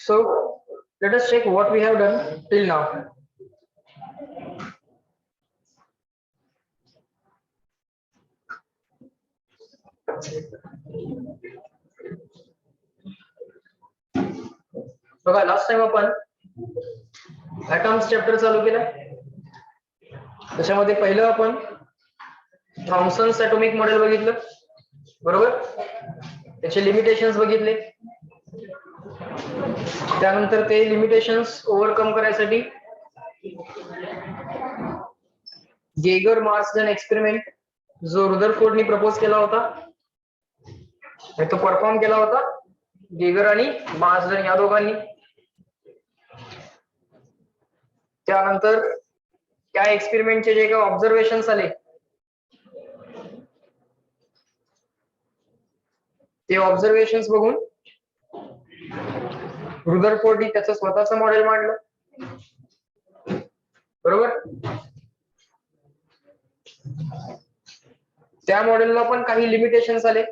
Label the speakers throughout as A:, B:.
A: So let us check what we have done till now. बघा last time आपण ॲटॉम्स chapter चालू केलं. त्याच्यामध्ये पहिलं आपण थॉमसन्स ॲटॉमिक मॉडेल बघितलं, बरोबर. त्याचे लिमिटेशन्स बघितले. त्यानंतर ते लिमिटेशन्स ओव्हरकम करायसाठी गेगर मार्सडन एक्सपेरिमेंट जो रुदरफोर्डनी प्रपोज केला होता तो परफॉर्म केला होता गेगर आणि मार्सडन या दोघांनी. त्यानंतर त्या एक्सपेरिमेंटचे जे काही ऑब्झर्वेशन्स आले ते ऑब्झर्वेशन्स बघून रुदरफोर्डनी त्याचं स्वतःचं मॉडेल मांडलं, बरोबर. त्या मॉडेलला पण काही लिमिटेशन्स आले,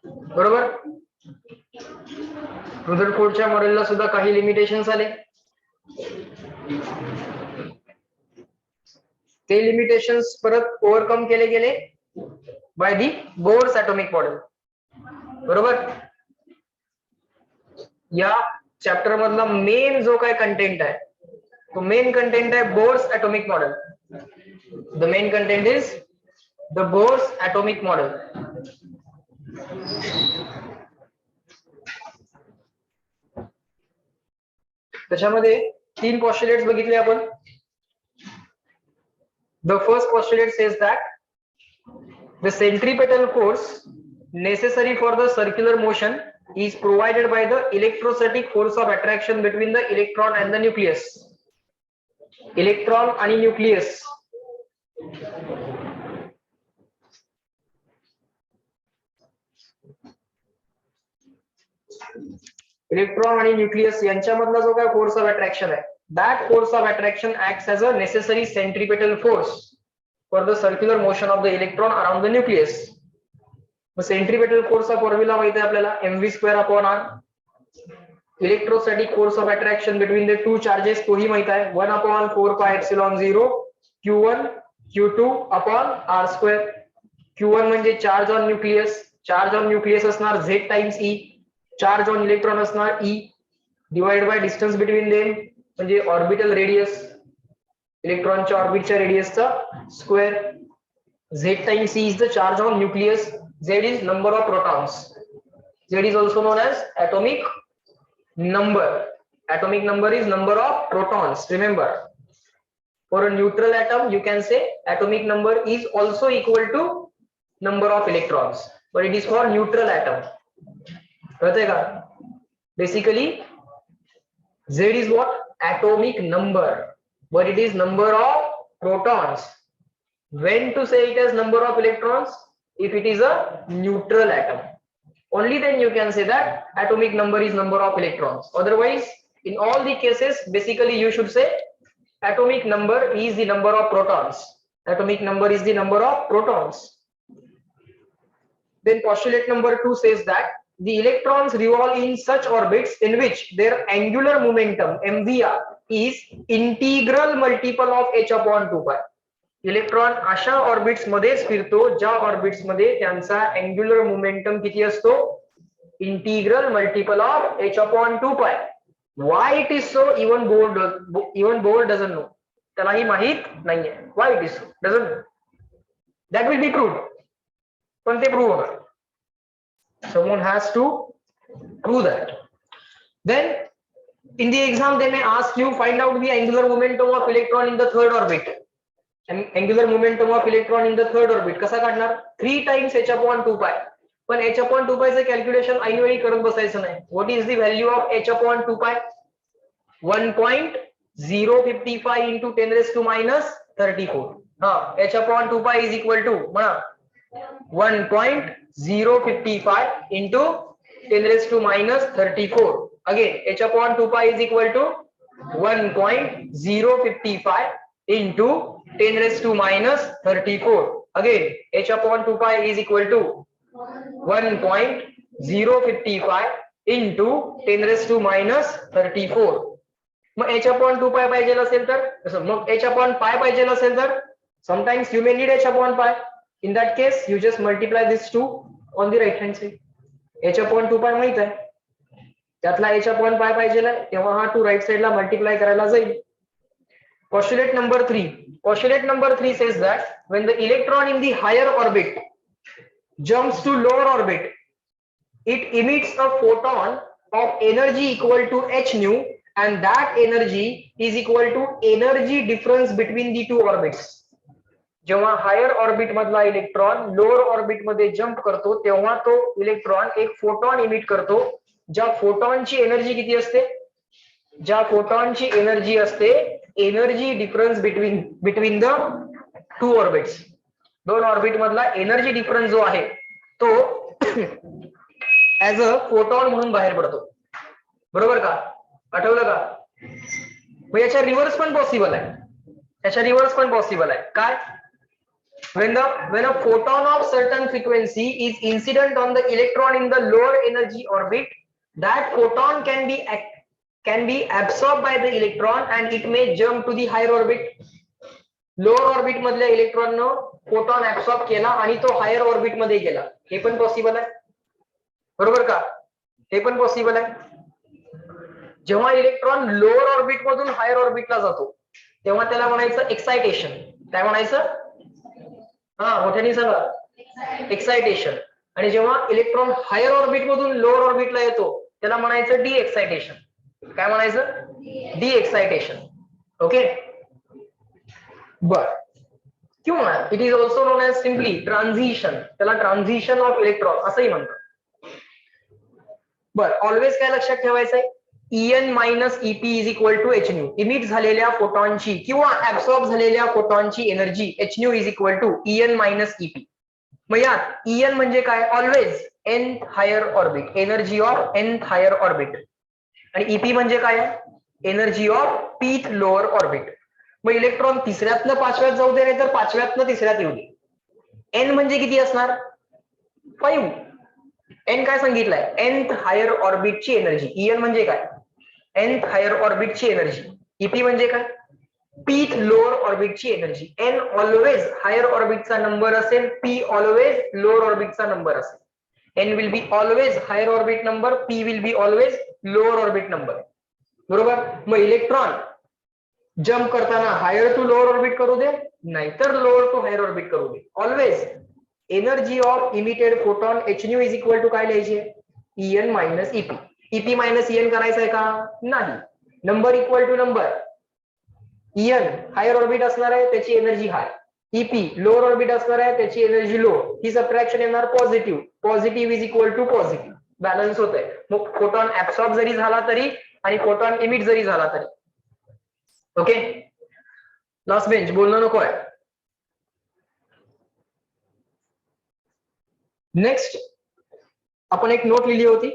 A: बरोबर. रुदरफोर्डच्या मॉडेलला सुद्धा काही लिमिटेशन्स आले. ते लिमिटेशन्स परत ओव्हरकम केले गेले by the Bohr's atomic model, बरोबर. या चॅप्टर मधला मेन जो काय कंटेंट आहे तो मेन कंटेंट आहे Bohr's atomic model. The main content is the Bohr's atomic model. त्याच्यामध्ये 3 पॉस्ट्युलेट्स बघितले आपण. The first postulate says that the centripetal force necessary for the circular motion is provided by the electrostatic force of attraction between the electron and the nucleus. Electron आणि nucleus electron आणि nucleus यांच्यामधला जो काय force of attraction आहे that force of attraction acts as a necessary centripetal force for the circular motion of the electron around the nucleus. मग centripetal force चा formula माहिती आहे आपल्याला mv²/r. Electrostatic force of attraction between the two charges तोही माहिती आहे 1/4πε0 q1 q2/r². q1 म्हणजे charge on nucleus. Charge on nucleus असणार z times e. Charge on electron असणार e divide by distance between them म्हणजे ऑर्बिटल रेडियस, इलेक्ट्रॉनच्या ऑर्बिटच्या रेडियसचा square. z times e is the charge on nucleus. z is number of protons. z is also known age atomic number. Atomic number is number of protons. Remember, for a neutral atom you can say atomic number is also equal to number of electrons, but it is for neutral atom. कळतंय का? Basically z is what? Atomic number, but it is number of protons. When to say it as number of electrons? If it is a neutral atom, only then you can say that atomic number is number of electrons. Otherwise, in all the cases, basically you should say atomic number is the number of protons. Atomic number is the number of protons. Then postulate number 2 says that the electrons revolve in such orbits in which their angular momentum mvr is integral multiple of h/2π. Electron अशा orbits मध्येच फिरतो ज्या orbits मध्ये त्यांचा angular momentum किती असतो? Integral multiple of h/2π. Why it is so? Even Bohr doesn't know. त्यालाही माहित नाहीये. Why it is so? Doesn't know. That will be proved. पण ते प्रूव्ह होणार. Someone has to prove that. Then in the exam they may ask you find out the angular momentum of electron in the third orbit. And angular momentum of electron in the third orbit कसा काढणार? 3 times h/2π. पण h/2π चे calculation ऐनवेळी करत बसायचं नाही. What is the value of h/2π? 1.055 into 10⁻⁻34. हा, h/2π is equal to म्हणा 1.055 into 10⁻⁻34. Again, h/2π is equal to 1.055 into 10⁻⁻34. Again, h/2π is equal to 1.055 into 10⁻⁻34. मग h/2 पाय पाहिजे असेल तर, मग h/π पाहिजे असेल तर, sometimes you may need h/π. In that case you just multiply this 2 on the right hand side. h/2 पाय माहित आहे, त्यातला h/π पाहिजे तेव्हा हा 2 राईट साइडला मल्टिप्लाय करायला जाईल. Postulate number 3. Postulate number 3 says that when the electron in the higher orbit jumps to lower orbit, it emits a photon of energy equal to h nu, and that energy is equal to energy difference between the two orbits. जेव्हा higher orbit मधला electron lower orbit मध्ये jump करतो तेव्हा तो electron एक photon emit करतो, ज्या फोटॉनची energy किती असते, ज्या फोटॉनची एनर्जी असते energy difference between the to orbits. दोन ऑर्बिट मधला एनर्जी डिफरन्स जो आहे तो ऍज अ फोटॉन म्हणून बाहेर पडतो. बरोबर का, आठवलं का? मग याच्या रिव्हर्स पण पॉसिबल आहे, याच्या रिव्हर्स पण पॉसिबल आहे. काय? when a photon of certain frequency is incident on the electron in the lower energy orbit, that photon can be absorbed by the electron and it may jump to the higher orbit. Lower orbit मधल्या electron न photon absorb केला आणि तो higher orbit मध्ये गेला, हे पण possible आहे. बरोबर का, हे पण पॉसिबल आहे. जेव्हा इलेक्ट्रॉन लोअर ऑर्बिट मधून हायर ऑर्बिटला जातो तेव्हा त्याला म्हणायचं एक्सायटेशन. काय म्हणायचं? हा, मोठ्याने सांगा. एक्सायटेशन. आणि जेव्हा इलेक्ट्रॉन हायर ऑर्बिट मधून लोअर ऑर्बिटला येतो त्याला म्हणायचं डी एक्सायटेशन. काय म्हणायचं? D excitation. ओके, बर. किंवा it is also known as simply transition. त्याला ट्रान्झिशन ऑफ इलेक्ट्रॉन असंही म्हणतात. बर, ऑलवेज काय लक्षात ठेवायचं आहे? En minus Ep is equal to H nu. Emit झालेल्या फोटॉनची किंवा ऍब्सॉर्ब झालेल्या फोटॉनची energy H nu is equal to En minus Ep. मग यात En म्हणजे काय? Always nth higher orbit, energy of nth higher orbit. आणि Ep म्हणजे काय? Energy of pth lower orbit. मग इलेक्ट्रॉन तिसऱ्यातनं पाचव्यात जाऊ दे, नाही तर पाचव्यातनं तिसऱ्यात येऊ दे. n म्हणजे किती असणार? 5. n काय सांगितलंय? nth हायर ऑर्बिटची एनर्जी. En म्हणजे काय? nth हायर ऑर्बिटची एनर्जी. Ep म्हणजे काय? pth लोअर ऑर्बिटची एनर्जी. n ऑलवेज हायर ऑर्बिटचा नंबर असेल, p ऑलवेज लोअर ऑर्बिटचा नंबर असेल. n will be always higher orbit number, p will be always lower orbit number. बरोबर. मग इलेक्ट्रॉन जंप करताना हायर टू लोअर ऑर्बिट करू दे, नाहीतर लोअर टू हायर ऑर्बिट करू दे, always energy of emitted photon H nu is equal to काय लिहायचे? En minus Ep. Ep minus En करायचं आहे का? नाही. Number equal to number. En higher orbit असणार आहे त्याची energy high, Ep lower orbit असणार आहे त्याची एनर्जी लो. ही सबट्रॅक्शन येणार positive. Positive is equal to positive. Balance होत आहे. मग फोटॉन ऍब्सॉर्ब जरी झाला तरी आणि फोटॉन इमिट जरी झाला तरी. ओके, लास्ट बेंच बोलणं नको आहे. नेक्स्ट आपण एक नोट लिहिली होती.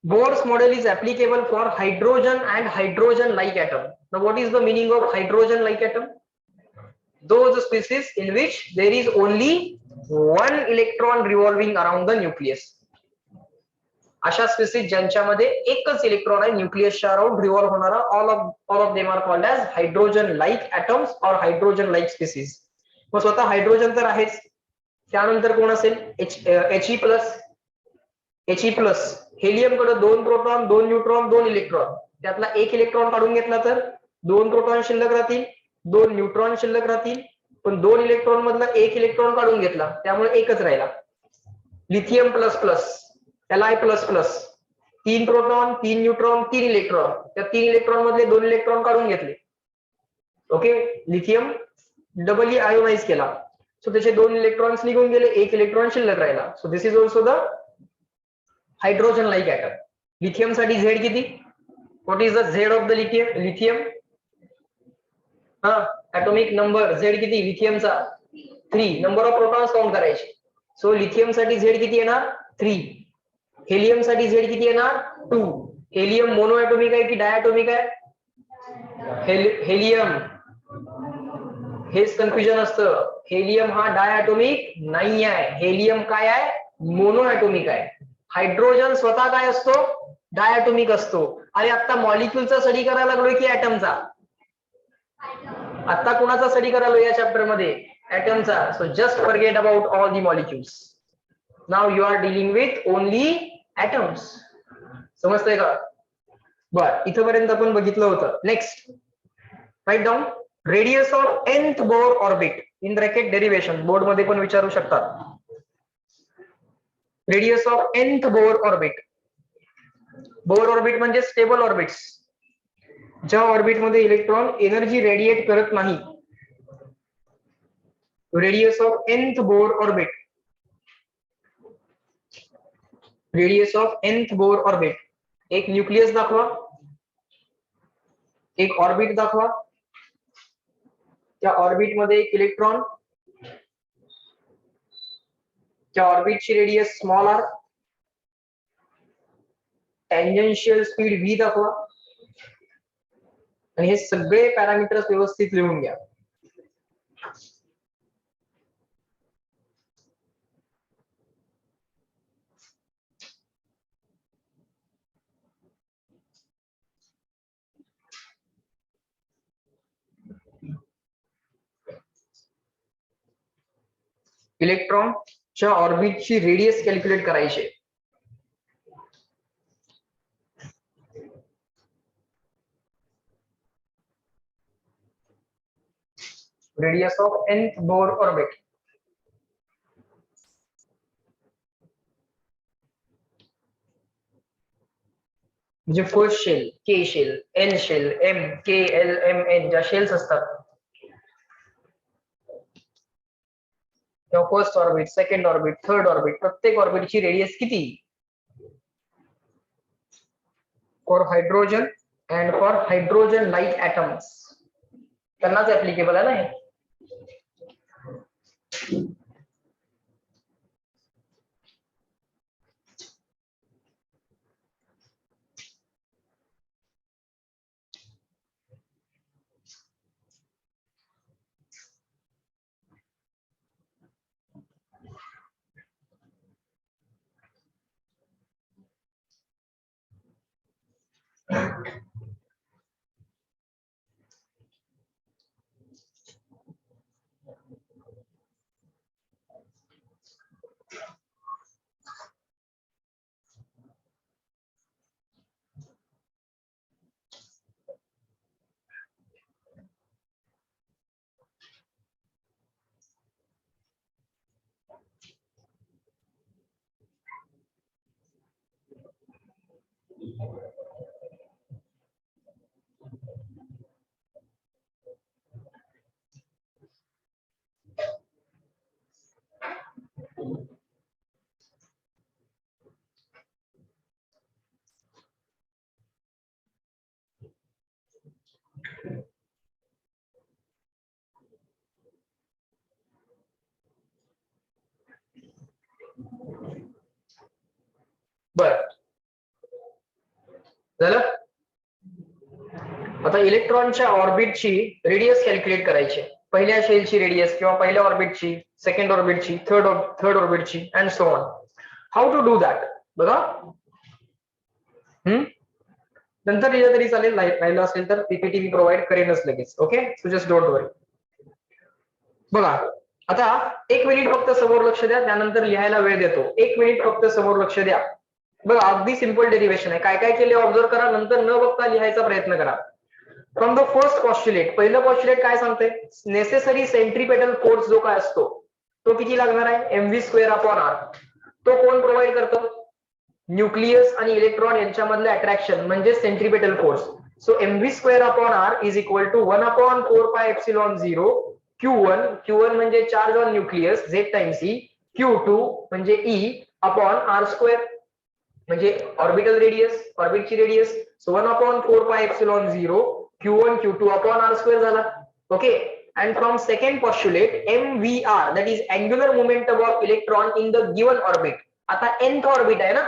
A: Bohr's model is applicable for hydrogen and hydrogen-like atom. Now, what is the meaning of hydrogen-like atom? Those species in which there is only one electron revolving around the nucleus. अशा species ज्यांच्यामध्ये एकच electron आहे न्यूक्लियसच्या around revolve होणारा, all of them are called as hydrogen-like atoms or hydrogen-like species. मग स्वतः hydrogen तर आहेच, त्यानंतर कोण असेल? He plus. He plus helium कडे 2 प्रोटॉन 2 न्यूट्रॉन 2 इलेक्ट्रॉन, त्यातला एक इलेक्ट्रॉन काढून घेतला तर 2 प्रोटॉन शिल्लक राहतील, 2 न्यूट्रॉन शिल्लक राहतील. पण 2 इलेक्ट्रॉन मधला एक इलेक्ट्रॉन काढून घेतला त्यामुळे एकच राहिला. Lithium plus plus, Li plus plus, 3 proton 3 neutron 3 electron, त्या 3 इलेक्ट्रॉन मधले 2 इलेक्ट्रॉन काढून घेतले. ओके, लिथियम डबली आयोनाइज केला, सो त्याचे 2 इलेक्ट्रॉन्स निघून गेले, एक इलेक्ट्रॉन शिल्लक राहिला. So this is also the hydrogen like atom. Lithium साठी झेड किती? What is the Z of the lithium? हा, ऍटॉमिक नंबर झेड किती लिथियमचा? 3. नंबर ऑफ प्रोटॉन्स काउंट करायचे. सो लिथियम साठी झेड किती येणार? 3. हेलियम साठी झेड किती येणार? 2. हेलियम मोनो ऍटॉमिक आहे की डायटॉमिक आहे? हेलियम. हेच कन्फ्युजन असतं. हेलियम हा डायटॉमिक नाही आहे. हेलियम काय आहे? मोनो ऍटॉमिक आहे. हायड्रोजन स्वतः काय असतो? डायटोमिक असतो. अरे आता मॉलिक्युलचा स्टडी करायला लागलोय की ऍटमचा? आता कोणाचा स्टडी करायला या चॅप्टर मध्ये? ऍटमचा. So just forget about all the molecules. Now you are dealing with only atoms. समजतंय का? बर, इथपर्यंत आपण बघितलं होतं. Next write down radius of nth Bohr orbit in bracket derivation. Board मध्ये पण विचारू शकतात. Radius of nth Bohr orbit. Bohr orbit म्हणजे स्टेबल ऑर्बिट्स, ज्या ऑर्बिट मध्ये इलेक्ट्रॉन एनर्जी रेडिएट करत नाही. Radius of nth Bohr orbit. Radius of nth Bohr orbit. एक न्यूक्लियस दाखवा, एक ऑर्बिट दाखवा, त्या ऑर्बिट मध्ये एक इलेक्ट्रॉन, त्या ऑर्बिटची radius small R, tangential speed v दाखवा आणि हे सगळे पॅरामीटर्स व्यवस्थित लिहून घ्या. इलेक्ट्रॉनच्या ऑर्बिटची रेडियस कॅल्क्युलेट करायची. Radius of nth Bohr orbit. म्हणजे फर्स्ट शेल, के शेल, एन शेल, एम के एल एम एन ज्या शेल्स असतात, first orbit, second orbit, third orbit, प्रत्येक ऑर्बिटची रेडियस किती? For hydrogen and for hydrogen like atoms त्यांनाच applicable आहे ना हे. बर झालं. आता इलेक्ट्रॉनच्या ऑर्बिटची रेडियस कॅल्क्युलेट करायची. पहिल्या शेलची रेडियस किंवा पहिल्या ऑर्बिटची, सेकंड ऑर्बिटची, थर्ड ऑर्बिटची and so on. How to do that बघा. नंतर लिहिलं तरी चालेल, राहिलं असेल तर पीपीटी मी प्रोव्हाइड करेनच लगेच. ओके, सो जस्ट डोंट वरी. बघा आता 1 मिनिट फक्त समोर लक्ष द्या, त्यानंतर लिहायला वेळ देतो. 1 मिनिट फक्त समोर लक्ष द्या. बघा अगदी सिंपल डेरिवेशन आहे. काय काय केले ऑब्झर्व करा, नंतर न बघता लिहायचा प्रयत्न करा. फ्रॉम द फर्स्ट पॉस्ट्युलेट, पहिलं पॉस्ट्युलेट काय सांगतंय? नेसेसरी सेंट्रिपेटल फोर्स जो काय असतो तो किती लागणार आहे? mv² upon r. तो कोण प्रोव्हाइड करतो? न्यूक्लियस आणि इलेक्ट्रॉन यांच्यामधलं अट्रॅक्शन म्हणजे centripetal force. So mv² upon r is equal to 1/4πε0 Q1 म्हणजे charge on nucleus Z times E, Q2 म्हणजे E अपॉन r² म्हणजे ऑर्बिटल रेडियस, ऑर्बिटची radius. So 1/4πε0 Q1 Q2 upon r² झाला. Okay, and from second postulate mvr that is angular momentum of electron in the given orbit. आता nth orbit आहे ना,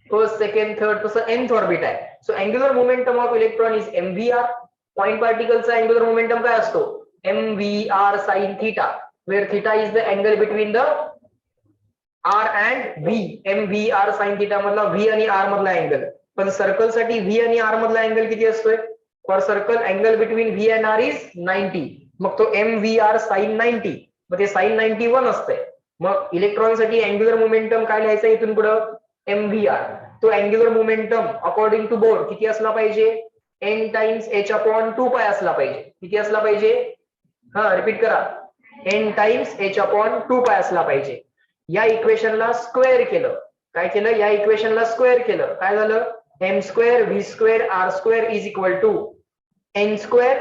A: first second third, तसं nth orbit आहे. So angular momentum of electron is mvr. Point पार्टिकलचा angular momentum काय असतो? mvr sin theta, where theta is the angle between the r and v. mvr sin theta मधला v आणि r मधला angle. पण circle साठी V आणि R मधला अँगल किती असतोय? For circle angle between V and R is 90. मग तो MVR sin 90, मग ते sin 91 असतंय. मग इलेक्ट्रॉन साठी अँग्युलर मोमेंटम काय लिहायचं इथून पुढं? MVR. तो angular momentum according to Bohr किती असला पाहिजे? n टाइम्स h/2π असला पाहिजे. किती असला पाहिजे? हा रिपीट करा, n टाइम्स h/2π असला पाहिजे. या इक्वेशनला स्क्वेअर केलं. काय केलं? या इक्वेशनला स्क्वेअर केलं. काय झालं? m² v² r² is equal to n²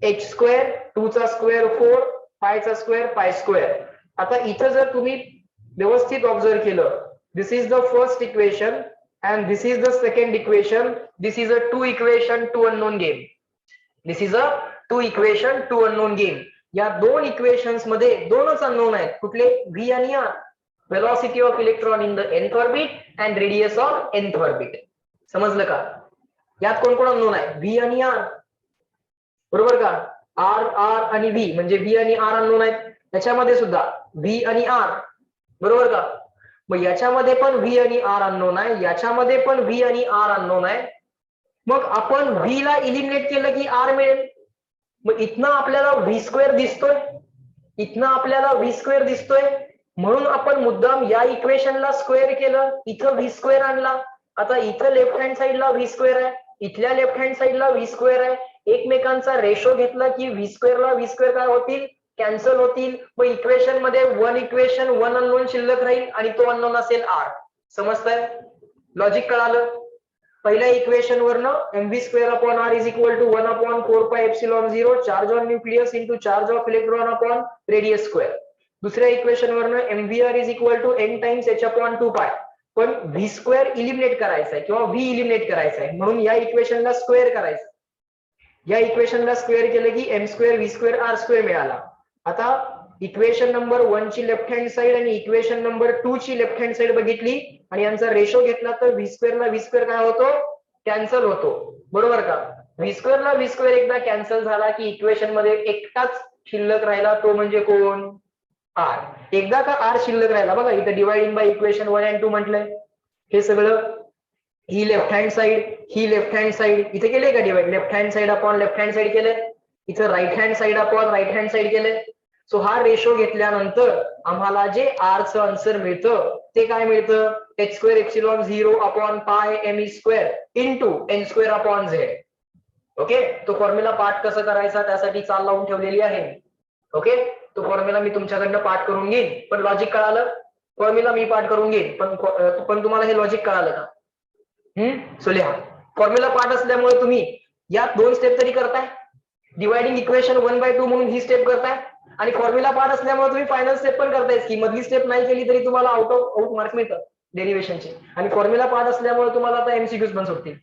A: h², 2 चा स्क्वेअर 4, पाय चा स्क्वेअर π². आता इथं जर तुम्ही व्यवस्थित ऑब्झर्व केलं, this is the first equation and this is the second equation. This is a two equation two unknown game. This is a two equation two unknown game. या दोन इक्वेशन्स मध्ये दोनच अननोन आहेत. कुठले? v आणि r. velocity of electron in the nth orbit and radius of nth orbit. समजलं का? यात कोण कोण अननोन आहे? v आणि r. बरोबर का? r आणि v म्हणजे v आणि r अननोन आहेत. त्याच्यामध्ये सुद्धा v आणि r. बरोबर का? मग याच्यामध्ये पण v आणि r अननोन आहे, याच्यामध्ये पण v आणि r अननोन आहे. मग आपण v ला इलिमिनेट केलं की r मिळेल. मग इथनं आपल्याला v² दिसतोय, इथनं आपल्याला v² दिसतोय, म्हणून आपण मुद्दाम या इक्वेशनला स्क्वेअर केलं, इथं v² आणला. आता इथं लेफ्ट हँड साइडला v² आहे, इथल्या लेफ्ट हँड साइडला v² आहे. एकमेकांचा रेशो घेतला की v² ला v² काय होतील? कॅन्सल होतील. मग इक्वेशन मध्ये वन इक्वेशन वन अननोन शिल्लक राहील आणि तो अननोन असेल r. समजतंय? लॉजिक कळालं? पहिल्या इक्वेशन वरनं mv²/r is equal to 1/4πε0 charge on nucleus into charge of electron upon radius square. दुसऱ्या इक्वेशन वरनं mvr is equal to n times h/2π. पण v² इलिमिनेट करायचा आहे किंवा v इलिमिनेट करायचा आहे, म्हणून या इक्वेशनला स्क्वेअर करायचं. या इक्वेशनला स्क्वेअर केलं की m² v² r² मिळाला. आता इक्वेशन नंबर 1 ची लेफ्ट हँड साइड आणि इक्वेशन नंबर 2 ची लेफ्ट हँड साइड बघितली आणि यांचा रेशो घेतला तर v² ला v² काय होतो? कॅन्सल होतो. बरोबर का? v² ला v² एकदा कॅन्सल झाला की इक्वेशन मध्ये एकटाच शिल्लक राहिला, तो म्हणजे कोण? r. एकदा का r शिल्लक राहिला बघा, इथे डिवाइडिंग बाय इक्वेशन 1 and 2 म्हटलंय. हे सगळं ही लेफ्ट हँड साइड, ही लेफ्ट हँड साइड इथे केले का divide? Left hand side upon left hand side केले. इथं right hand side upon right hand side केले. सो हा रेशो घेतल्यानंतर आम्हाला जे r चं आन्सर मिळतं ते काय मिळतं? h²ε0/πme² into n²/z. ओके, तो फॉर्म्युला पाठ कसं करायचा त्यासाठी चाल लावून ठेवलेली आहे. ओके, तो फॉर्म्युला मी तुमच्याकडनं पाठ करून घेईन, पण लॉजिक कळालं? फॉर्म्युला मी पाठ करून घेईन, पण तुम्हाला हे लॉजिक कळालं का? सो लिहा. फॉर्म्युला पाठ असल्यामुळे तुम्ही यात दोन स्टेप तरी करताय. डिवाइडिंग इक्वेशन 1/2 म्हणून ही स्टेप करताय आणि फॉर्म्युला पाठ असल्यामुळे तुम्ही फायनल स्टेप पण करताय की मधली स्टेप नाही केली तरी तुम्हाला आउट मार्क मिळतात डेरिव्हेशनचे. आणि फॉर्म्युला पाठ असल्यामुळे तुम्हाला आता MCQs पण सुटतील.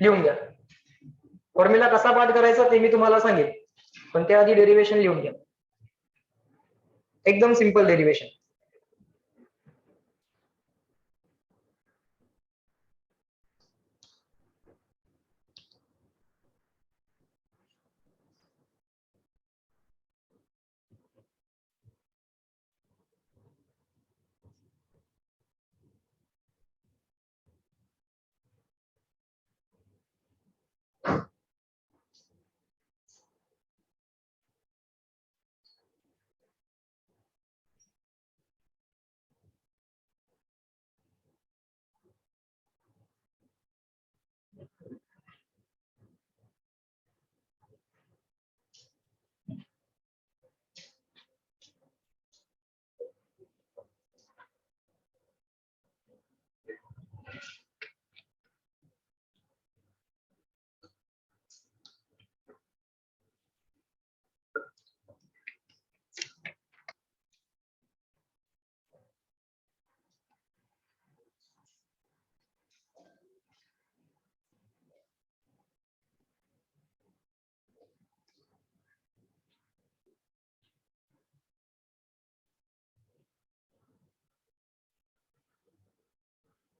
A: लिहून घ्या. फॉर्म्युला कसा पाठ करायचा ते मी तुम्हाला सांगेन, पण त्याआधी डेरिव्हेशन लिहून घ्या. एकदम सिंपल डेरिव्हेशन.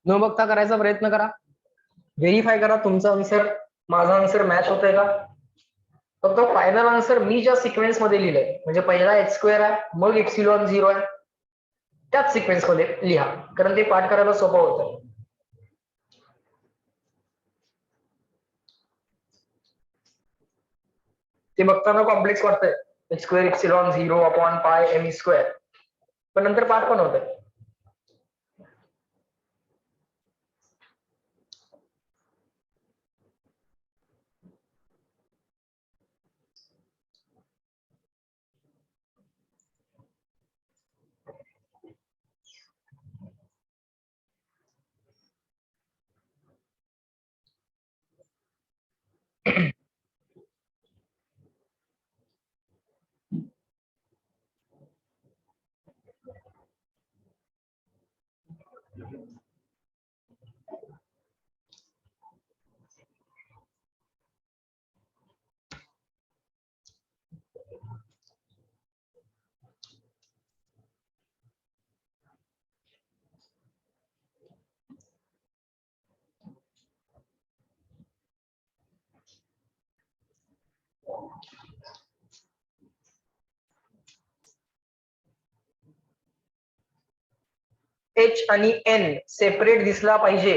A: न बघता करायचा प्रयत्न करा. व्हेरीफाय करा तुमचा आन्सर माझा आन्सर मॅच होतोय का. फक्त फायनल आन्सर मी ज्या सिक्वेन्स मध्ये लिहिलंय म्हणजे पहिला h² आहे, मग ε0 आहे, त्याच सिक्वेन्स मध्ये लिहा, कारण ते पाठ करायला सोपं होतं. ते बघताना कॉम्प्लेक्स वाटतंय, H square epsilon 0 upon pi M square, पण नंतर पाठ पण होतंय. एच आणि एन सेपरेट दिसला पाहिजे.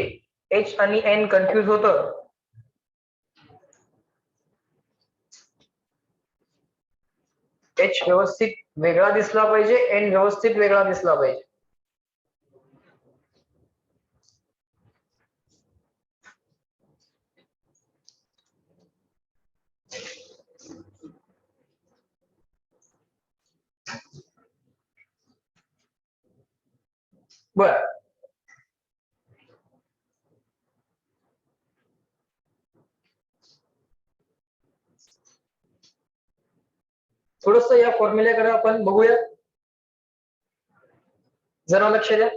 A: एच आणि एन कन्फ्युज होतं. एच व्यवस्थित वेगळा दिसला पाहिजे, एन व्यवस्थित वेगळा दिसला पाहिजे. बर, थोडस या फॉर्म्युल्याकडे आपण बघूया, जरा लक्ष द्या.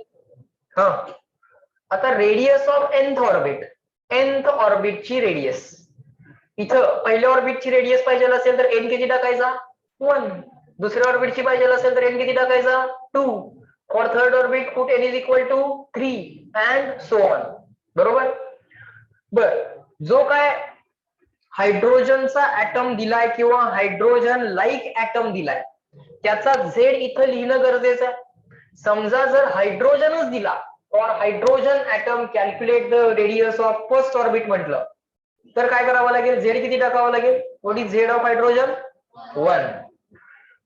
A: हा, आता radius of nth orbit, nth ऑर्बिटची रेडियस, इथं पहिल्या ऑर्बिटची रेडियस पाहिजे असेल तर एन किती टाकायचा? 1. दुसऱ्या ऑर्बिटची पाहिजे असेल तर एन किती टाकायचा? 2. For third orbit put N is equal to 3 and so on. बरोबर. बर, जो काय हायड्रोजनचा ऍटम दिलाय किंवा हायड्रोजन लाईक ऍटम दिलाय त्याचा झेड इथं लिहिणं गरजेचं आहे. समजा जर हायड्रोजनच दिला और hydrogen atom calculate the radius of first orbit म्हटलं तर काय करावं लागेल? झेड किती टाकावं लागेल? What is Z of hydrogen? 1.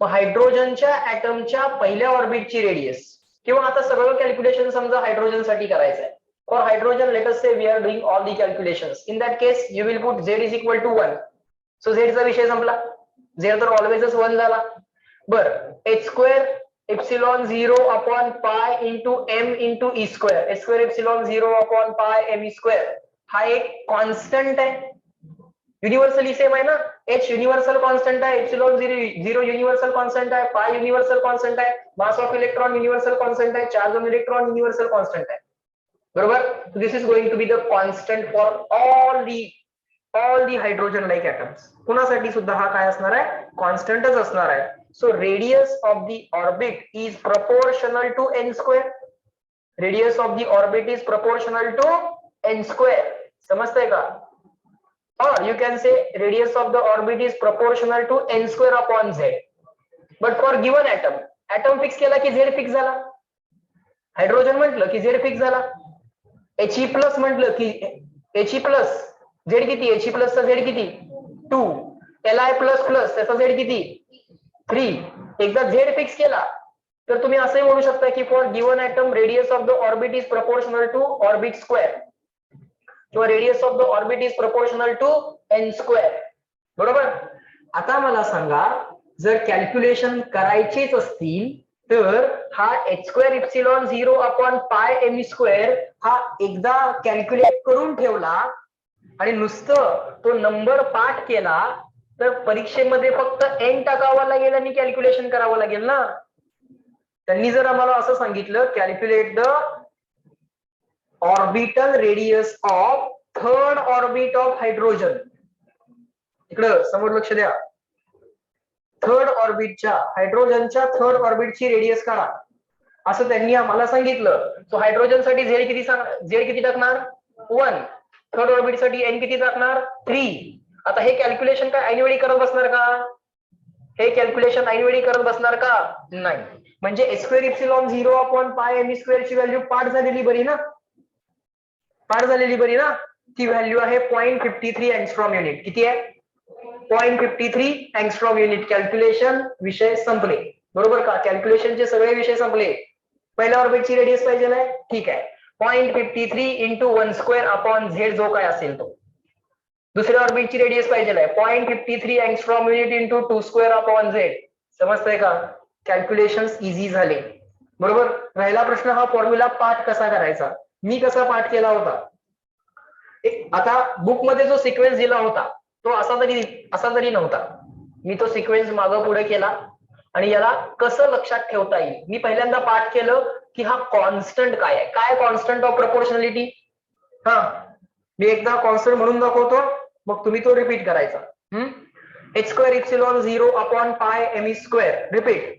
A: मग हायड्रोजनच्या ऍटमच्या पहिल्या ऑर्बिटची रेडियस किंवा आता सगळं कॅल्क्युलेशन समजा हायड्रोजन साठी करायचं आहे. For hydrogen, let us say we are doing all the calculations. In that case, you will put z is equal to 1. So z चा विषय संपला. z तर ऑलवेजच 1 झाला. बर, h square epsilon 0 upon pi into m into E square, h square epsilon 0 upon pi m square हा एक constant आहे. Universally same आहे ना. h युनिव्हर्सल कॉन्स्टंट आहे, एप्सिलॉन 0 युनिव्हर्सल कॉन्स्टंट आहे, पाय युनिव्हर्सल कॉन्स्टंट आहे, mass of electron universal constant आहे, charge on electron universal constant आहे. बरोबर. This is going to be the constant for all the hydrogen like atoms. कुणासाठी सुद्धा हा काय असणार आहे? कॉन्स्टंटच असणार आहे. So radius of the orbit is proportional to N square. Radius of the orbit is proportional to N square. समजतंय का? or you can say radius of the orbit is proportional to n square upon z. But for given atom fix केला की z fix झाला. Hydrogen म्हटलं की z fix झाला. He plus म्हटलं की He प्लस z किती? He प्लसचा z किती? 2. Li प्लस प्लस त्याचा z किती? 3. एकदा z फिक्स केला तर तुम्ही असंही म्हणू शकता की for given atom radius of the orbit is proportional to orbit square किंवा radius of the orbit is proportional to N square. बरोबर. आता मला सांगा, जर कॅल्क्युलेशन करायचीच असतील तर हा H square epsilon 0 upon pi M square हा एकदा कॅल्क्युलेट करून ठेवला आणि नुसतं तो नंबर पाठ केला तर परीक्षेमध्ये फक्त एन टाकावा लागेल आणि कॅल्क्युलेशन करावं लागेल ना. त्यांनी जर आम्हाला असं सांगितलं calculate the orbital radius of third orbit of hydrogen, इकडं समोर लक्ष द्या, थर्ड ऑर्बिटच्या हायड्रोजनच्या थर्ड ऑर्बिटची रेडियस काढा असं त्यांनी आम्हाला सांगितलं. सो हायड्रोजन साठी झेड किती टाकणार? 1. थर्ड ऑर्बिट साठी एन किती टाकणार? 3. आता हे कॅल्क्युलेशन काय ऐनवेळी करत बसणार का? हे कॅल्क्युलेशन ऐनवेळी करत बसणार का? नाही. म्हणजे H square epsilon 0 upon pi M square ची व्हॅल्यू पाठ झालेली बरी ना. पाठ झालेली बरी ना. ती व्हॅल्यू आहे 0.53 अँगस्ट्रॉम युनिट. किती आहे? 0.53 अँगस्ट्रॉम युनिट. कॅल्क्युलेशन विषय संपले. बरोबर का? कॅल्क्युलेशनचे सगळे विषय संपले. पहिल्या ऑर्बिटची रेडियस पाहिजे आहे. ठीक आहे. 0.53 इंटू 1² अपॉन झेड जो काय असेल तो. दुसऱ्या ऑर्बिटची रेडियस पाहिजे आहे 0.53 angstrom unit into 2² upon Z. समजतंय का? कॅल्क्युलेशन्स इझी झाले. बरोबर. राहिला प्रश्न हा फॉर्म्युला पाठ कसा करायचा. मी कसा पाठ केला होता. आता बुक मध्ये जो सिक्वेन्स दिला होता तो असा तरी नव्हता. मी तो सिक्वेन्स मागं पुढे केला आणि याला कसं लक्षात ठेवता येईल. मी पहिल्यांदा पाठ केलं की हा कॉन्स्टंट काय आहे. काय कॉन्स्टंट ऑफ प्रपोर्शनॅलिटी. हा मी एकदा कॉन्स्टंट म्हणून दाखवतो मग तुम्ही तो रिपीट करायचा. h² epsilon 0 upon pi me². Repeat.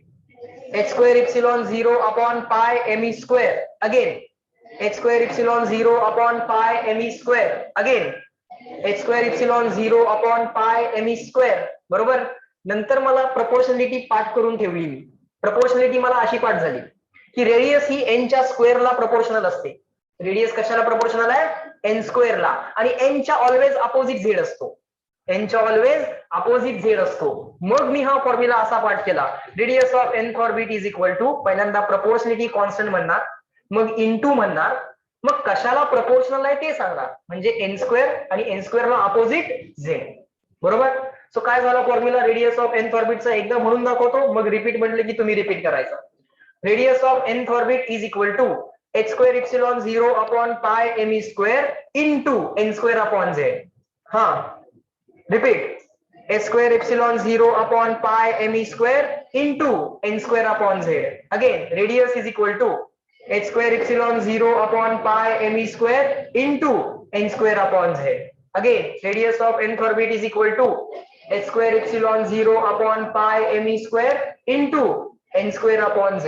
A: h² epsilon 0 upon pi me². Again h² epsilon 0 upon pi me². Again h² epsilon 0 upon pi me². बरोबर. नंतर मला प्रपोर्शनॅलिटी पाठ करून ठेवली मी. प्रपोर्शनॅलिटी मला अशी पाठ झाली की रेडियस ही n च्या स्क्वेअरला प्रपोर्शनल असते. रेडियस कशाला प्रपोर्शनल आहे. n² ला. आणि n च्या ऑलवेज अपोजिट झेड असतो. n च्या ऑलवेज अपोजिट झेड असतो. मग मी हा फॉर्म्युला असा पाठ केला. Radius of nth orbit is equal to पहिल्यांदा प्रपोर्शनॅलिटी कॉन्स्टंट म्हणणार मग इनटू म्हणणार मग कशाला प्रपोर्शनल आहे ते सांगणार म्हणजे n² आणि n² ला अपोजिट झेड. बरोबर. सो काय झाला फॉर्म्युला रेडियस ऑफ nth ऑर्बिटचा एकदा म्हणून दाखवतो मग रिपीट म्हटलं की तुम्ही रिपीट करायचा. Radius of nth orbit is equal to h² epsilon 0 upon pi me² into n² upon Z. हा repeat. h² epsilon 0 upon pi me² into n² upon Z. Again radius is equal to h² epsilon 0 upon pi me² into n² upon Z. Again, radius of nth orbit is equal to h² epsilon 0 upon pi me² into n² upon z.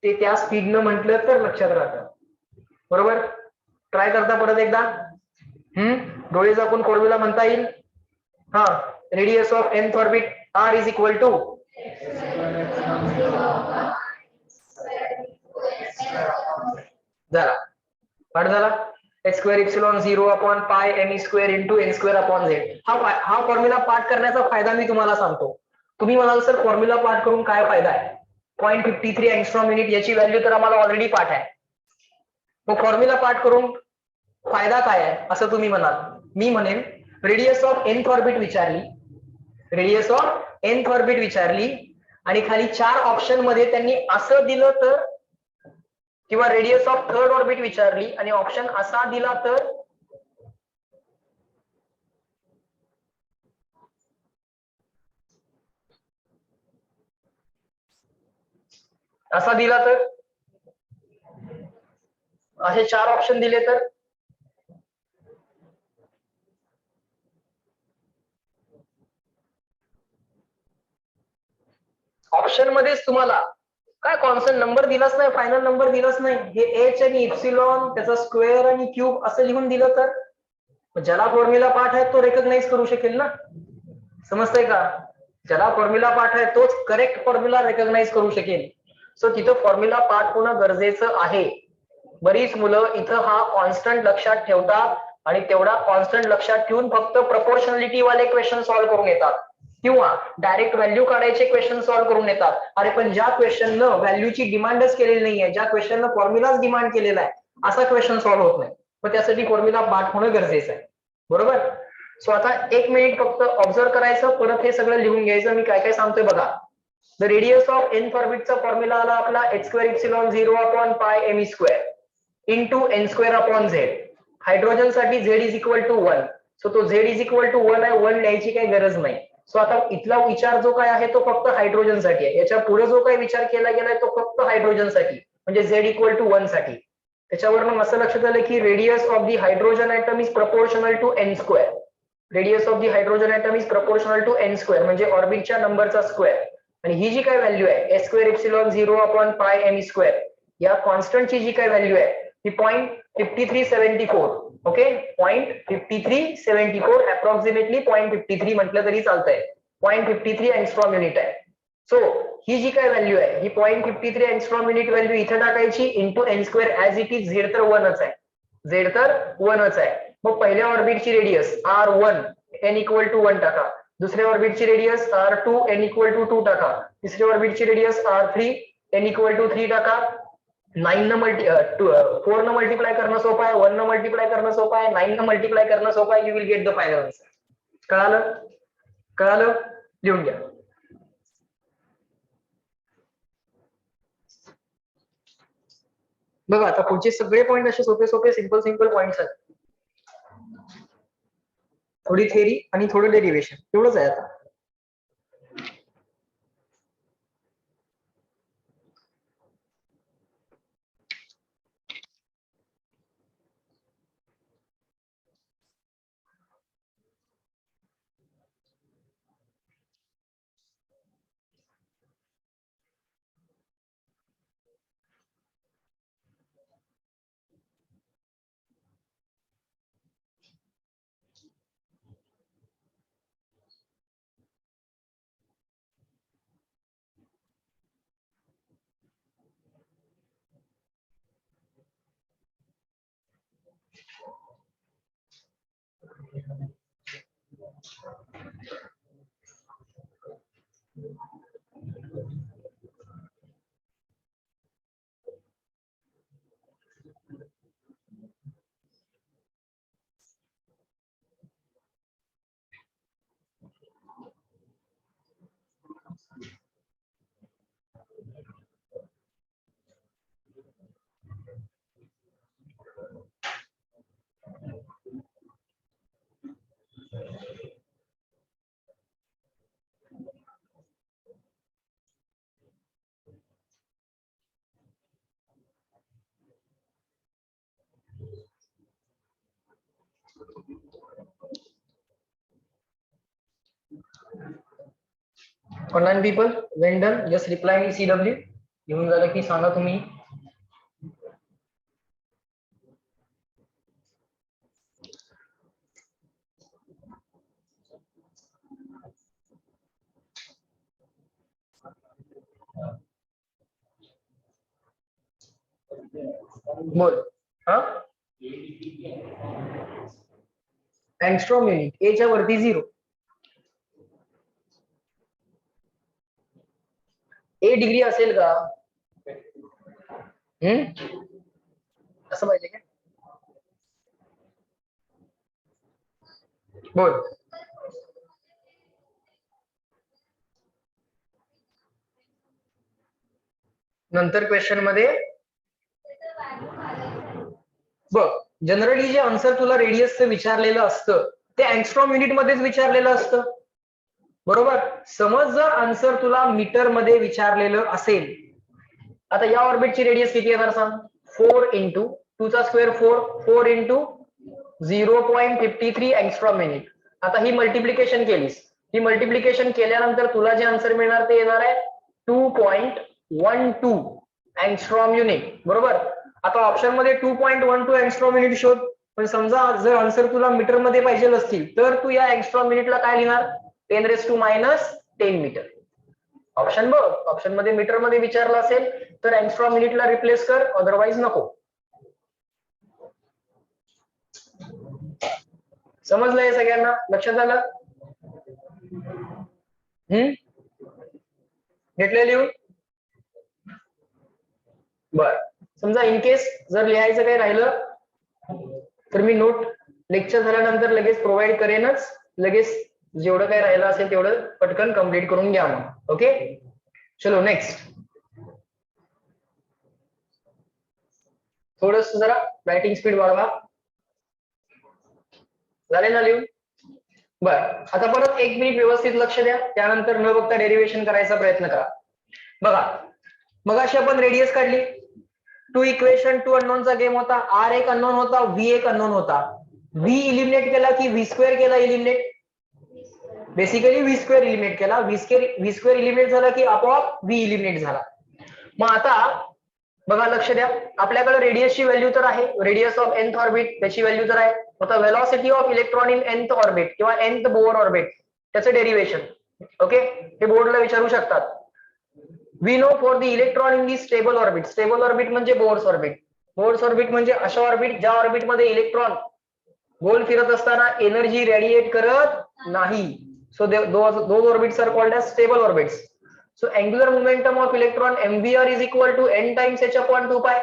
A: ते त्या स्पीडनं म्हटलं तर लक्षात राहतं. बरोबर. Try करता परत एकदा. डोळे झाकून फॉर्म्युला म्हणता येईल. हा radius of nth orbit r is equal to झाला. पाठ झाला. h² epsilon 0 upon pi me² into n² upon z. हा फॉर्म्युला पाठ करण्याचा फायदा मी तुम्हाला सांगतो. तुम्ही म्हणाल सर फॉर्म्युला पाठ करून काय फायदा आहे. 0.53 अँगस्ट्रॉम युनिट याची व्हॅल्यू तर आम्हाला ऑलरेडी पाठ आहे. मग फॉर्म्युला पाठ करून फायदा काय आहे असं तुम्ही म्हणाल. मी म्हणेन रेडियस ऑफ nth ऑर्बिट विचारली. रेडियस ऑफ nth ऑर्बिट विचारली आणि खाली 4 ऑप्शन मध्ये त्यांनी असं दिलं तर किंवा रेडियस ऑफ थर्ड ऑर्बिट विचारली आणि ऑप्शन असा दिला तर असा दिला तर असे 4 ऑप्शन दिले तर ऑप्शन मध्येच तुम्हाला काय कॉन्स्टंट नंबर दिलाच नाही. फायनल नंबर दिलाच नाही. हे h आणि इप्सिलॉन त्याचा स्क्वेअर आणि क्यूब असं लिहून दिलं तर ज्याला फॉर्म्युला पाठ आहे तो रेकॉग्नाइज करू शकेल ना. समजतंय का. ज्याला फॉर्म्युला पाठ आहे तोच करेक्ट फॉर्म्युला रेकॉग्नाइज करू शकेल. सो तिथं फॉर्म्युला पाठ होणं गरजेचं आहे. बरीच मुलं इथं हा कॉन्स्टंट लक्षात ठेवतात आणि तेवढा कॉन्स्टंट लक्षात ठेवून फक्त प्रपोर्शनॅलिटी वाले क्वेश्चन सॉल्व्ह करून येतात किंवा डायरेक्ट व्हॅल्यू काढायचे क्वेश्चन सॉल्व्ह करून येतात. अरे पण ज्या क्वेश्चननं व्हॅल्यूची डिमांडच केलेली नाहीये, ज्या क्वेश्चननं फॉर्म्युलाच डिमांड केलेला आहे असा क्वेश्चन सॉल्व्ह होत नाही. मग त्यासाठी फॉर्म्युला पाठ होणं गरजेचं आहे. बरोबर. सो आता 1 मिनिट फक्त ऑब्झर्व करायचं परत हे सगळं लिहून घ्यायचं. मी काय काय सांगतोय बघा. द रेडियस ऑफ nth ऑर्बिटचा फॉर्म्युला आला आपला h² epsilon 0 upon pi me² into n² upon z. Hydrogen साठी z is equal to 1. So तो z इज इक्वल टू 1 आहे. 1 लिहायची काही गरज नाही. सो आता इथला विचार जो काय आहे तो फक्त हायड्रोजन साठी आहे. याच्या पुढे जो काही विचार केला गेलाय तो फक्त हायड्रोजन साठी म्हणजे z इक्वल टू 1 साठी. त्याच्यावरून असं लक्षात आलं की radius of the hydrogen atom is proportional to n². Radius of the hydrogen atom is proportional to n² म्हणजे ऑर्बिटच्या नंबरचा स्क्वेअर. आणि ही जी काय व्हॅल्यू आहे h² epsilon 0 upon pi me² या कॉन्स्टंटची जी काय व्हॅल्यू आहे ती 0.5374. ओके 0.5374 अप्रॉक्सिमेटली 0.53 म्हटलं तरी चालतंय. 0.53 अँगस्ट्रॉम युनिट आहे. सो ही जी काय व्हॅल्यू आहे ही 0.53 अँगस्ट्रॉम युनिट व्हॅल्यू इथे टाकायची into n² as it is. z तर 1च आहे. z तर 1च आहे. मग पहिल्या ऑर्बिटची radius r1 n equal to 1 टाका. दुसऱ्या ऑर्बिटची radius r2 n equal to 2 टाका. तिसऱ्या ऑर्बिटची radius r3 n equal to 3 टाका. 4 न मल्टीप्लाय करणं सोपं आहे, 1 न मल्टीप्लाय करणं सोपं आहे, 9 न मल्टीप्लाय करणं सोपं आहे. You will get the final answer. कळालं? कळालं? लिहून घ्या. बघा आता पुढचे सगळे पॉइंट असे सोपे सोपे सिंपल पॉइंट्स आहेत. थोडी थेअरी आणि थोडं डेरिव्हेशन एवढंच आहे आता. Online people when done just reply me CW. येऊन झालं की सांगा तुम्ही. बोल. हा अँगस्ट्रॉम युनिट A च्या वरती 0. A डिग्री असेल का? असं पाहिजे का? बोल. नंतर क्वेश्चन मध्ये बघ, जनरली जे आन्सर तुला रेडियसचं विचारलेलं असतं ते अँगस्ट्रॉम युनिट मध्येच विचारलेलं असतं. बरोबर. समज जर आन्सर तुला मीटर मध्ये विचारलेलं असेल, आता या ऑर्बिटची रेडियस किती येणार सांग? 4 इंटू 2 चा स्क्वेअर 4 इंटू 0.53 अँगस्ट्रॉम युनिट. आता ही मल्टिप्लिकेशन केलीस, ही मल्टिप्लिकेशन केल्यानंतर तुला जे आन्सर मिळणार ते येणार आहे 2.12 अँगस्ट्रॉम युनिट. बरोबर. आता ऑप्शन मध्ये 2.12 अँगस्ट्रॉम युनिट शोध. पण समजा जर आन्सर तुला मीटर मध्ये पाहिजे असतील तर तू या अँगस्ट्रॉम युनिटला काय लिहिणार? 10⁻⁻10 मीटर. ऑप्शन बघ, ऑप्शन मध्ये मीटर मध्ये विचारलं असेल तर अँगस्ट्रॉम युनिटला रिप्लेस कर, अदरवाइज नको. समजलंय सगळ्यांना? लक्षात आलं? घेतलं लिहून? बर. समजा इन केस जर लिहायचं काही राहिलं तर मी नोट लेक्चर झाल्यानंतर लगेच प्रोव्हाइड करेनच. लगेच जेवढं काही राहिलं असेल तेवढं पटकन कंप्लीट करून घ्या मग. ओके, चलो नेक्स्ट. थोडस जरा रायटिंग स्पीड वाढवा. झाले ना लिहून? बर. आता परत 1 मिनिट व्यवस्थित लक्ष द्या, त्यानंतर न बघता डेरिव्हेशन करायचा प्रयत्न करा. बघा, मगाशी आपण रेडियस काढली, 2 इक्वेशन 2 अननोनचा गेम होता. R एक अननोन होता, V एक अननोन होता. V इलिमिनेट केला की V स्क्वेअर केला eliminate? Basically V square eliminate केला. V स्क्वेअर इलिमिनेट झाला की आपोआप V इलिमिनेट झाला. मग आता बघा, लक्ष द्या, आपल्याकडे रेडियसची व्हॅल्यू तर आहे, रेडियस ऑफ nth ऑर्बिट त्याची व्हॅल्यू तर आहे. आता velocity of electron in nth orbit किंवा nth बोर ऑर्बिट त्याचं डेरिव्हेशन. ओके, हे बोर्डला विचारू शकतात. We know for the electron in the stable orbit. Stable orbit म्हणजे बोर्स ऑर्बिट. बोर्स ऑर्बिट म्हणजे अशा ऑर्बिट ज्या ऑर्बिट मध्ये इलेक्ट्रॉन गोल फिरत असताना एनर्जी रेडिएट करत नाही. So those orbits are called as stable orbits. So angular momentum of electron mvr is equal to n times h upon 2 pi.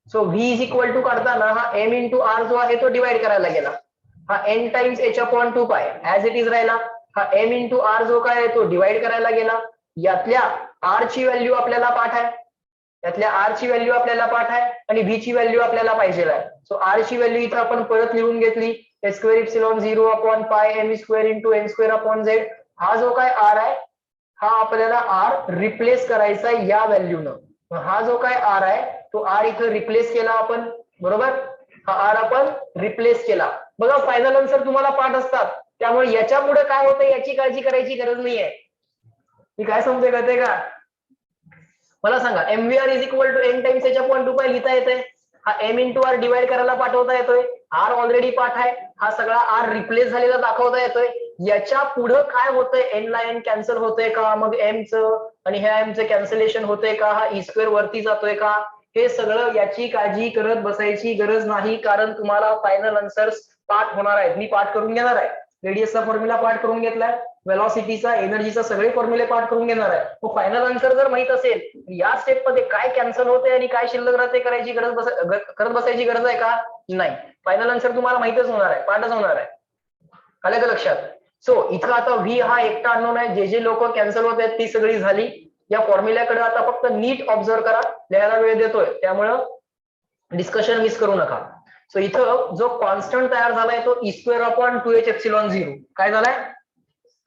A: So v is equal to काढताना हा m into r जो आहे तो divide करायला गेला, हा n times h upon 2 pi as it is राहिला, हा m into r जो काय आहे तो डिवाइड करायला गेला. यातल्या r ची व्हॅल्यू आपल्याला पाठ आहे, यातल्या r ची व्हॅल्यू आपल्याला पाठ आहे आणि v ची व्हॅल्यू आपल्याला पाहिजे आहे. सो r ची व्हॅल्यू इथं आपण परत लिहून घेतली, h square epsilon 0 upon pi m square into n square upon z. हा जो काय r आहे हा आपल्याला r रिप्लेस करायचा आहे या व्हॅल्यूनं. हा जो काय r आहे तो r इथं रिप्लेस केला आपण, बरोबर. हा r आपण रिप्लेस केला. बघा फायनल आन्सर तुम्हाला पाठ असतात, त्यामुळे याच्या पुढे काय होतं याची काळजी करायची गरज नाहीये. मी काय समजते कळते का? मला सांगा mvr is equal to n times h upon 2 pi लिहिता येते, हा m इंटू r डिवाइड करायला पाठवता येतोय, r ऑलरेडी पाठ आहे, हा सगळा r रिप्लेस झालेला दाखवता येतोय. याच्या पुढे काय होतंय, n ला n कॅन्सल होतंय का, मग m चं आणि ह्या m चं कॅन्सलेशन होतंय का, हा e स्क्वेअर वरती जातोय का, हे सगळं याची काळजी करत बसायची गरज नाही, कारण तुम्हाला फायनल आन्सर्स पाठ होणार आहेत. मी पाठ करून घेणार आहे, रेडियसचा फॉर्म्युला पाठ करून घेतलाय, वेलॉसिटीचा एनर्जीचा सगळे फॉर्म्युले पाठ करून घेणार आहे. मग फायनल आन्सर जर माहित असेल या स्टेप मध्ये काय कॅन्सल होते आणि काय शिल्लक राहते करायची करत बसायची गरज आहे का? नाही. फायनल आन्सर तुम्हाला माहितच होणार आहे, पाठच होणार आहे. आलं का लक्षात? सो इथं आता व्ही हा एकटा अननोन आहे, जे लोक कॅन्सल होत आहेत ती सगळी झाली. या फॉर्म्युल्याकडे आता फक्त नीट ऑब्झर्व करा, लिहायला वेळ देतोय त्यामुळं डिस्कशन मिस करू नका. सो इथं जो कॉन्स्टंट तयार झालाय तो E square upon 2h epsilon 0 काय झालाय?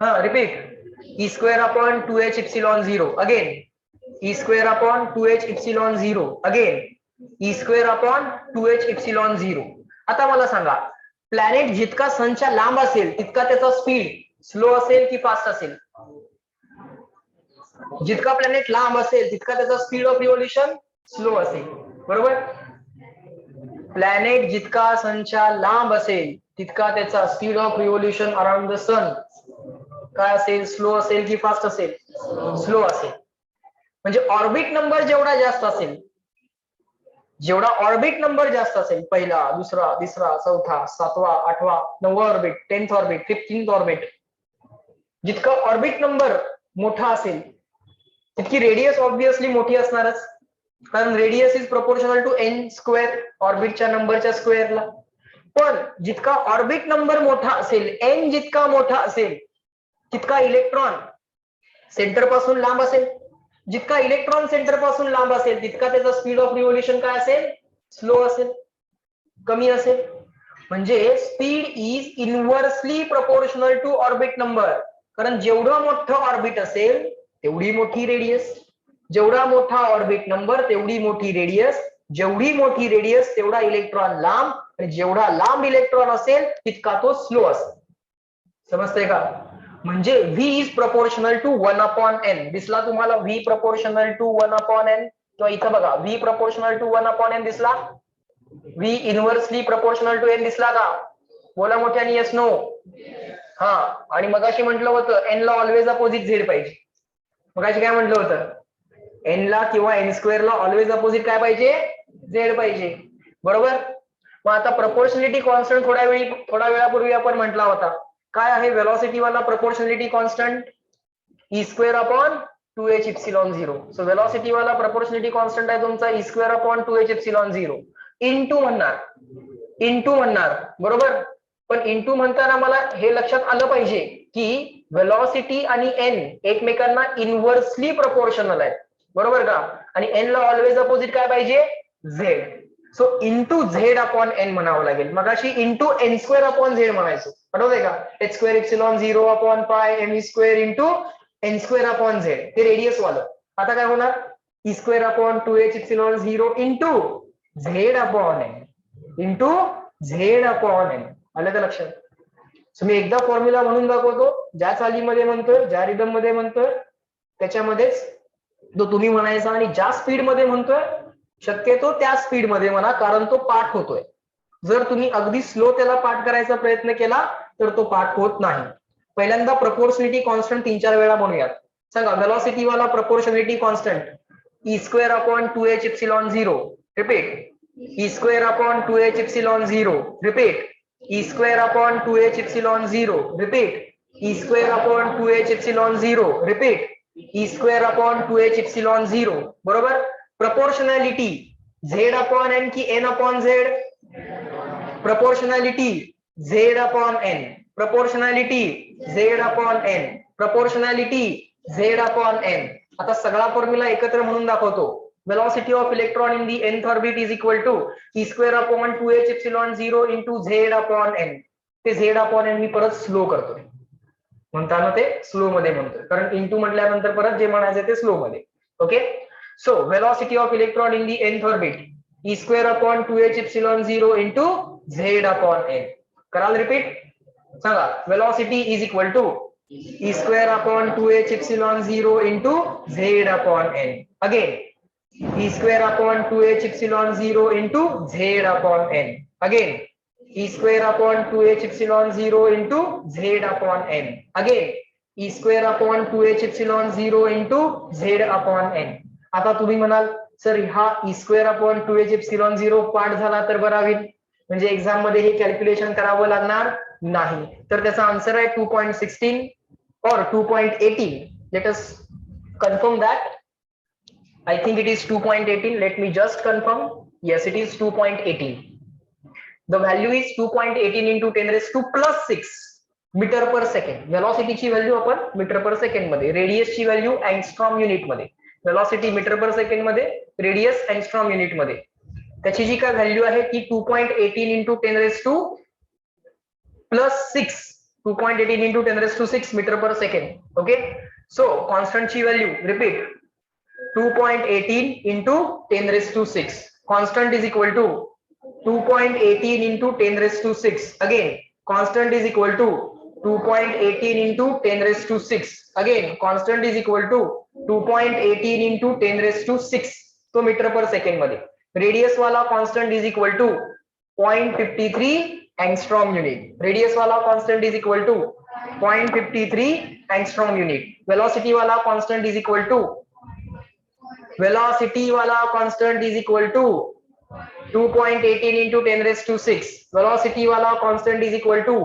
A: हा repeat, E square upon 2h epsilon 0 again, E square upon 2h epsilon 0 again, E square upon 2h epsilon 0. आता मला सांगा, प्लॅनेट जितका सनच्या लांब असेल तितका त्याचा स्पीड स्लो असेल की फास्ट असेल? जितका प्लॅनेट लांब असेल तितका त्याचा स्पीड ऑफ रिव्होल्यूशन स्लो असेल, बरोबर. प्लॅनेट जितका सनच्या लांब असेल तितका त्याचा speed of revolution around the sun काय असेल, स्लो असेल की फास्ट असेल? स्लो असेल. म्हणजे ऑर्बिट नंबर जेवढा जास्त असेल, जेवढा ऑर्बिट नंबर जास्त असेल, पहिला, दुसरा, तिसरा, चौथा, सातवा, आठवा, नववा orbit, 10th orbit, 15th orbit, जितका ऑर्बिट नंबर मोठा असेल तितकी रेडियस ऑब्विसली मोठी असणारच, कारण radius is proportional to n square, ऑर्बिटच्या नंबरच्या स्क्वेअरला. पण जितका ऑर्बिट नंबर मोठा असेल, n जितका मोठा असेल तितका इलेक्ट्रॉन सेंटर पासून लांब असेल. जितका इलेक्ट्रॉन सेंटर पासून लांब असेल तितका त्याचा स्पीड ऑफ रिव्होल्यूशन काय असेल? स्लो असेल, कमी असेल. म्हणजे speed is inversely proportional to orbit number, कारण जेवढं मोठं ऑर्बिट असेल तेवढी मोठी रेडियस, जेवढा मोठा ऑर्बिट नंबर तेवढी मोठी रेडियस, जेवढी मोठी रेडियस तेवढा इलेक्ट्रॉन लांब, आणि जेवढा लांब इलेक्ट्रॉन असेल तितका तो स्लो असेल. समजतंय का? म्हणजे v is proportional to 1 upon n. दिसला तुम्हाला v proportional to 1 upon n? किंवा इथं बघा v proportional to 1 upon n दिसला, v inversely proportional to n दिसला का? बोला मोठ्याने येस नो. हा, आणि मगाशी म्हटलं होतं n ला ऑलवेज अपोजिट झेड पाहिजे. मगाशी काय म्हटलं होतं? n ला किंवा n स्क्वेअर ला ऑलवेज अपोजिट काय पाहिजे? झेड पाहिजे, बरोबर. मग आता प्रोपोर्शनलिटी कॉन्स्टंट थोड्या वेळापूर्वी आपण म्हटला होता, काय आहे वेलॉसिटी वाला proportionality constant? E square upon 2h epsilon 0. So velocity वाला प्रोपोर्शनलिटी कॉन्स्टंट आहे तुमचा E square upon 2h epsilon 0 into म्हणणार, बरोबर. पण इंटू म्हणताना मला हे लक्षात आलं पाहिजे की वेलॉसिटी आणि n एकमेकांना इनव्हर्सली प्रोपोर्शनल आहेत, बरोबर का. आणि n ला ऑलवेज अपोजिट काय पाहिजे? z. So into Z upon n म्हणावं लागेल. मगाशी into n square upon Z म्हणायचो, आठवतंय का? h square epsilon 0 upon pi m square into n square upon Z, ते रेडियस वालं. आता काय होणार? E square upon 2h epsilon 0 into Z upon n, into Z upon n. आलं का लक्षात? सो मी एकदा फॉर्म्युला म्हणून दाखवतो, ज्या चालीमध्ये म्हणतोय, ज्या रिदम मध्ये म्हणतोय त्याच्यामध्येच तो तुम्ही म्हणायचा, आणि ज्या स्पीड मध्ये म्हणतोय शक्यतो त्या स्पीड मध्ये म्हणा, कारण तो पाठ होतोय. जर तुम्ही अगदी स्लो त्याला पाठ करायचा प्रयत्न केला तर तो पाठ होत नाही. पहिल्यांदा प्रोपोर्शनलिटी कॉन्स्टंट 3-4 वेळा म्हणूयात. सांगा वेलॉसिटी वाला proportionality constant E square upon 2h epsilon 0. Repeat, E square upon 2h epsilon 0. Repeat, E square upon 2h epsilon 0. Repeat, E square upon 2h epsilon 0. Repeat. E square upon 2h epsilon 0. बरोबर. Proportionality Z upon n की n upon Z. Proportionality Z upon n. Proportionality Z upon n. Proportionality Z upon n. आता सगळा formula एकत्र म्हणून दाखवतो. Velocity of electron in the nth orbit is equal to E square upon 2h epsilon 0 into Z upon n. ते Z upon n मी परत slow करतो. म्हणताना ते स्लो मध्ये म्हणतो, कारण इंटू म्हटल्यानंतर परत जे म्हणायचं ते स्लो मध्ये. Okay. So velocity of electron in the nth orbit E square upon 2h epsilon 0 into Z upon n. कराल रिपीट. सांगा. Velocity is equal to E square upon 2h epsilon 0 into Z upon n. Again. E square upon 2h epsilon 0 into Z upon n. Again. E square upon 2h epsilon 0 into Z upon n. Again. E square upon 2h epsilon 0 into Z upon n. आता तुम्ही म्हणाल sir हा E square upon 2h epsilon 0 पाठ झाला तर बरा होईल, म्हणजे एक्झाम मध्ये हे कॅल्क्युलेशन करावं लागणार नाही. तर त्याचा आन्सर आहे 2.16 or 2.18. Let us confirm that. I think it is 2.18. Let me just confirm. Yes, it is 2.18. The value is 2.18 into 10 raised to plus 6 metre per second. वेलॉसिटीची व्हॅल्यू आपण मीटर पर सेकंड मध्ये, रेडियसची value angstrom unit मध्ये. Velocity metre per second मध्ये, radius angstrom unit मध्ये. त्याची जी काय value आहे ती 2.18 into 10 raised to plus 6. 2.18 into 10 raised to 6 metre per second. Okay. So कॉन्स्टंटची value repeat 2.18 into 10 raised to 6. Constant is equal to 2.18 into 10 raised to 6. Again, constant is equal to 2.18 into 10 raised to 6. Again, constant is equal to 2.18 into 10 raised to 6. तो metre per second मध्ये. Radius वाला constant is equal to 0.53 angstrom unit. Radius वाला constant is equal to 0.53 angstrom unit. Velocity वाला constant is equal to velocity wala constant is equal to 2.18 into 10 raised to 6. Velocity wala constant is equal to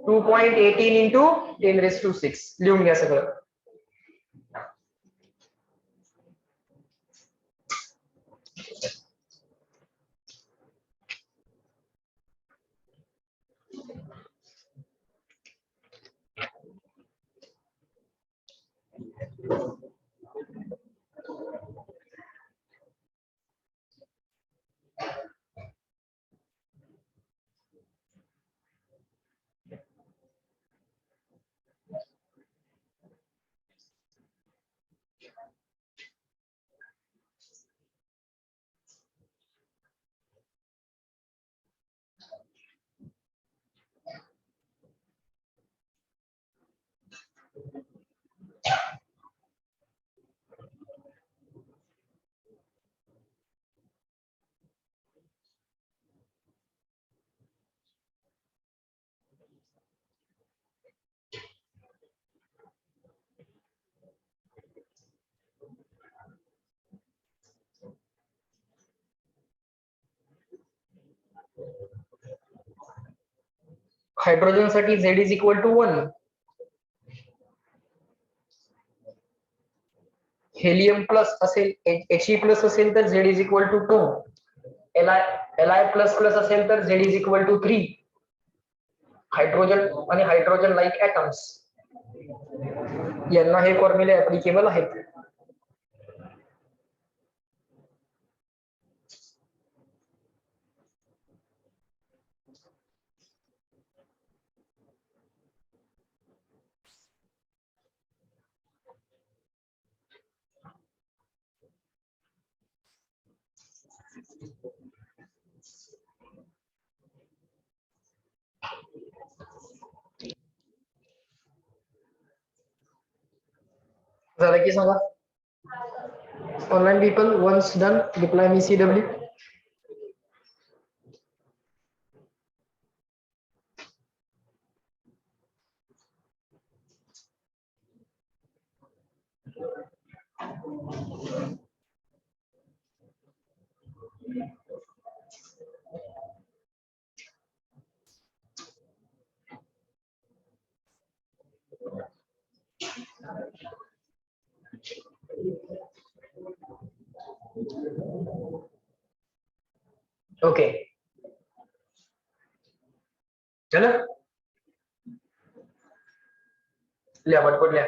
A: 2.18 into 10 raised to 6. लिहून घ्या सगळं. Hydrogen साठी Z is equal to 1. Helium plus असेल, He plus असेल तर Z is equal to 2. Li plus plus असेल तर Z is equal to 3. Hydrogen आणि हायड्रोजन लाईक ऍटम्स यांना हे फॉर्म्युले ऍप्लिकेबल आहेत. झालं की सांगा. Online people once done reply me CW. Okay चलो लिहा पटपट लिहा.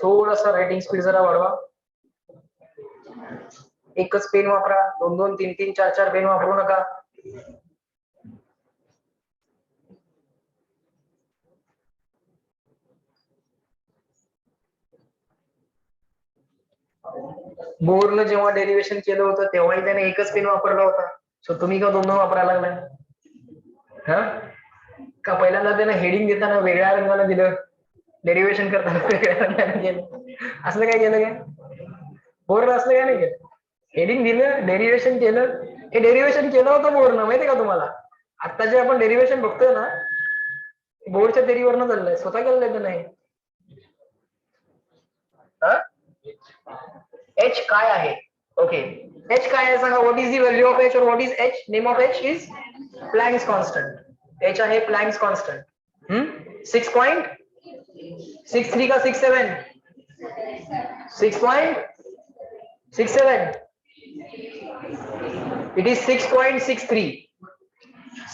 A: थोडासा रायटिंग स्पीड जरा वाढवा. एकच पेन वापरा. 2-2, 3-3, 4-4 पेन वापरू नका. बोरनं जेव्हा डेरिव्हेशन केलं होतं तेव्हाही त्याने एकच पेन वापरला होता. सो तुम्ही का 2 वापरायला लागलाय? हा का पहिल्यांदा त्यानं हेडिंग देताना वेगळ्या रंगाने दिलं, डेरिव्हेशन करताना वेगळ्या रंगाने केलं, असलं काय केलं काय? बोरनं असलं काय नाही केलं? हेडिंग दिलं, डेरिव्हेशन केलं. हे डेरिव्हेशन केलं होतं बोरनं, माहितीये का तुम्हाला? आता जे आपण डेरिव्हेशन बघतोय ना, बोर्डच्या थेरीवरनं चाललंय, स्वतः केलेलं आहे नाही. एच काय आहे? ओके, एच काय आहे सांगा. What is the value of H और what is H? Name of H is Planck's constant. H आहे प्लँक्स कॉन्स्टंट. 6.63 का 67? 6.67. It is 6.63.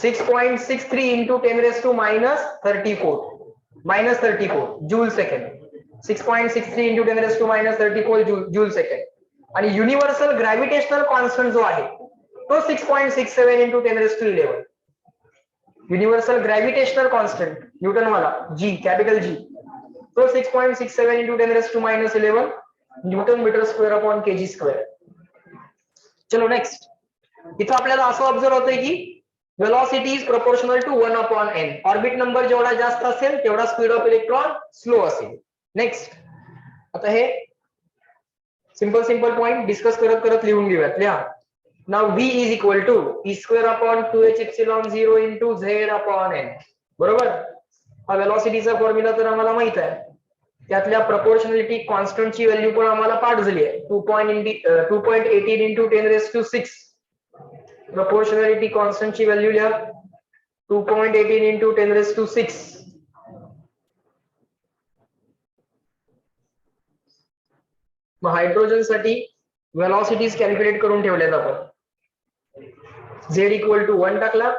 A: 6.63 into 10 raised to minus 34. Minus 34 joule second. 6.63 into 10 raised to minus 34 joule second. आणि universal gravitational constant जो आहे तो 6.67 into 10 raised to 11. Universal gravitational constant Newton वाला जी, capital G, तो 6.67 into 10 raised to minus 11 newton metre square upon KG square. चलो next. इथं आपल्याला असं ऑब्झर्व होतंय की velocity is proportional to 1 upon n. Orbit number जेवढा जास्त असेल तेवढा स्पीड ऑफ इलेक्ट्रॉन स्लो असेल. नेक्स्ट. आता हे सिंपल पॉइंट डिस्कस करत करत लिहून घेऊयात. लिहा. Now v is equal to e square upon 2h epsilon 0 into z upon n. बरोबर. हा वेलॉसिटीचा फॉर्म्युला तर आम्हाला माहित आहे. त्यातल्या प्रपोर्शनॅलिटी कॉन्स्टंटची व्हॅल्यू पण आम्हाला पाठ झाली आहे. 2.18 into 10 raised to 6. Proportionality constant ची व्हॅल्यू लिहा. 2.18 into 10 raised to 6. मग हायड्रोजन साठी वेलॉसिटीज कॅल्क्युलेट करून ठेवल्यात आपण. z इक्वल टू 1 टाकला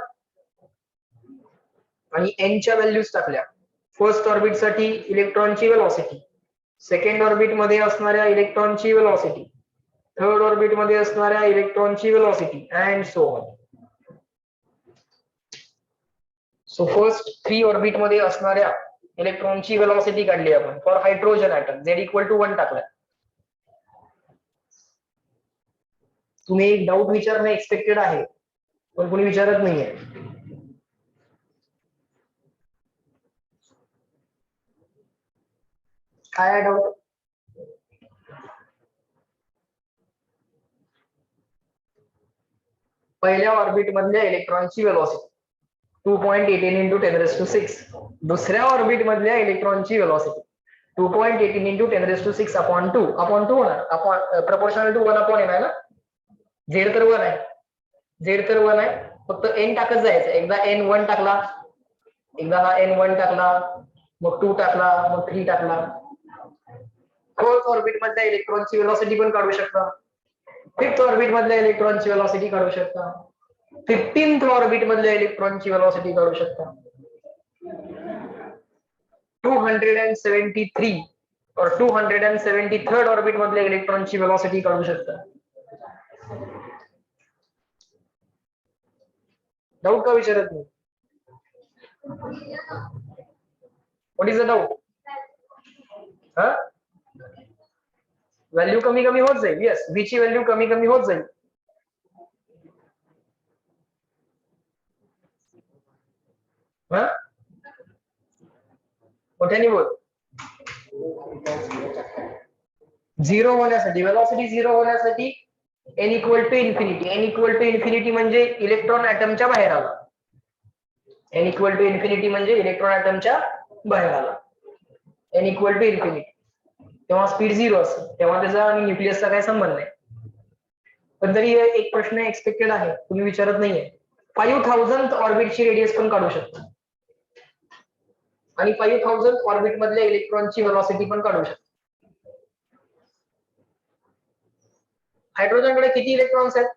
A: आणि n च्या व्हॅल्यूज टाकल्या. फर्स्ट ऑर्बिट साठी इलेक्ट्रॉनची वेलॉसिटी, सेकंड ऑर्बिट मध्ये असणाऱ्या इलेक्ट्रॉनची वेलॉसिटी, थर्ड ऑर्बिट मध्ये असणाऱ्या इलेक्ट्रॉनची velocity and so on. So first 3 orbit मध्ये असणाऱ्या इलेक्ट्रॉनची वेलॉसिटी काढली आपण for hydrogen atom. z equal to 1 टाकला. तुम्ही एक डाऊट विचारणं एक्सपेक्टेड आहे पण कोणी विचारत नाहीये. काय आहे डाऊट? पहिल्या ऑर्बिट मधल्या इलेक्ट्रॉनची वेलॉसिटी 2.18 into 10 raised to 6. दुसऱ्या ऑर्बिट मधल्या इलेक्ट्रॉनची velocity 2.18 into 10 raised to 6 upon 2 होणार. Upon proportional to 1 upon n आहे ना. z तर 1 आहे. z तर 1 आहे. फक्त n टाकत जायचं. एकदा n 1 टाकला, एकदा हा n 1 टाकला, मग 2 टाकला, मग 3 टाकला. फोर्थ ऑर्बिट मधल्या इलेक्ट्रॉनची वेलॉसिटी पण काढू शकता. फिफ्थ ऑर्बिट मधल्या इलेक्ट्रॉनची वेलॉसिटी काढू शकता. 15th ऑर्बिट मधल्या इलेक्ट्रॉनची वेलॉसिटी काढू शकता. 273 और 273rd ऑर्बिट मधल्या इलेक्ट्रॉनची वेलॉसिटी काढू शकता. डाऊट का विचारत नाही? What is the doubt? Value कमी कमी होत जाईल. येस, v ची व्हॅल्यू कमी कमी होत जाईल. मोठ्याने बोल. 0 होण्यासाठी, वेलॉसिटी 0 होण्यासाठी n equal to infinity. n equal to infinity म्हणजे इलेक्ट्रॉन ऍटमच्या बाहेर आला. n इक्वल टू इन्फिनिटी म्हणजे इलेक्ट्रॉन ऍटमच्या बाहेर आला. n इक्वल टू इन्फिनिटी तेव्हा स्पीड 0 असेल. तेव्हा त्याचा आणि न्यूक्लियसचा काही संबंध नाही. पण तरी एक प्रश्न एक्सपेक्टेड आहे, तुम्ही विचारत नाहीये. 5000th ऑर्बिटची रेडियस पण काढू शकता आणि 5000th ऑर्बिट मधल्या इलेक्ट्रॉनची वेलॉसिटी पण काढू शकता. हायड्रोजन कडे किती इलेक्ट्रॉन्स आहेत?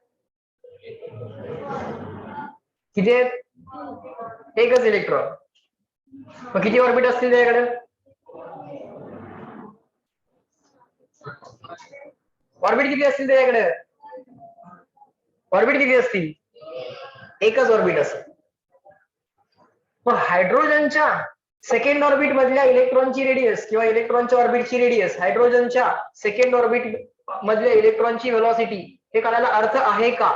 A: किती आहेत? एकच इलेक्ट्रॉन. मग किती ऑर्बिट असतील त्याच्याकडे? ऑर्बिट किती असतील त्याच्याकडे? ऑर्बिट किती असतील? एकच ऑर्बिट असेल. मग हायड्रोजनच्या सेकंड ऑर्बिट मधल्या इलेक्ट्रॉनची रेडियस किंवा इलेक्ट्रॉनच्या ऑर्बिटची रेडियस, हायड्रोजनच्या सेकंड ऑर्बिट मधल्या इलेक्ट्रॉनची व्हेलॉसिटी, हे काढायला अर्थ आहे का?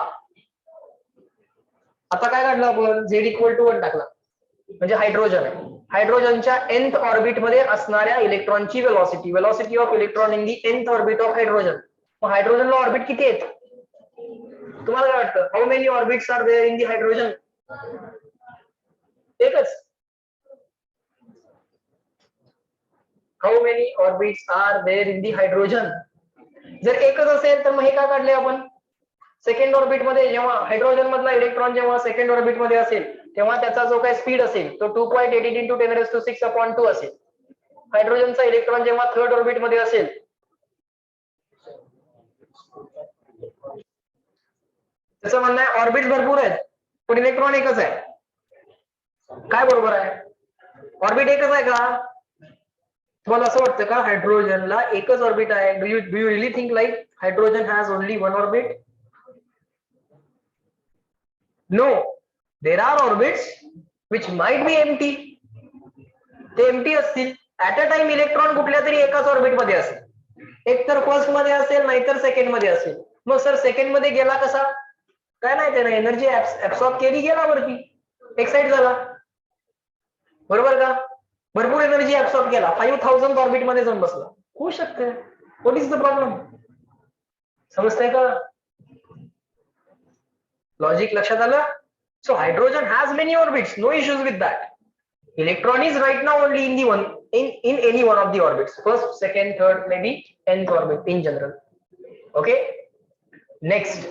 A: आता काय काढलं आपण? Z इक्वल टू 1 टाकला म्हणजे हायड्रोजन आहे. हायड्रोजनच्या nth ऑर्बिट मध्ये असणाऱ्या इलेक्ट्रॉनची velocity, velocity of electron in the nth orbit of hydrogen. मग हायड्रोजनला ऑर्बिट किती आहेत? तुम्हाला काय वाटतं? How many orbits are there in the hydrogen? एकच. How many orbits are there in the hydrogen? जर एकच असेल तर मग हे काय काढले आपण? सेकंड ऑर्बिट मध्ये जेव्हा हायड्रोजन मधला इलेक्ट्रॉन जेव्हा सेकंड ऑर्बिट मध्ये असेल तेव्हा त्याचा जो काही स्पीड असेल तो 2.88 into 10⁶/2 असेल. हायड्रोजनचा इलेक्ट्रॉन जेव्हा थर्ड ऑर्बिट मध्ये असेल त्याचं म्हणणं आहे ऑर्बिट भरपूर आहेत पण इलेक्ट्रॉन एकच आहे. काय बरोबर आहे? ऑर्बिट एकच आहे का? तुम्हाला असं वाटतं का हायड्रोजनला एकच ऑर्बिट आहे? Do you really think like hydrogen has only one orbit? No, there are orbits which might be empty. ते एम्प्टी असतील. ऍट अ टाइम इलेक्ट्रॉन कुठल्या तरी एकाच ऑर्बिट मध्ये असेल, एक तर फर्स्ट मध्ये असेल नाहीतर सेकंड मध्ये असेल. मग सर सेकंड मध्ये गेला कसा? काय नाही, त्याने एनर्जी ऍब्सॉर्ब केली, गेला वरती, एक्साइट झाला, बरोबर का? भरपूर एनर्जी ऍब्सॉर्ब केला, 5000 ऑर्बिट मध्ये जाऊन बसला. होऊ शकते. What is the problem? समजतंय का? लॉजिक लक्षात आलं? So hydrogen has many orbits, no issues with that. Electron is right now only in the one in any one of the orbits, first, second, third, maybe nth orbit in general. Okay, next.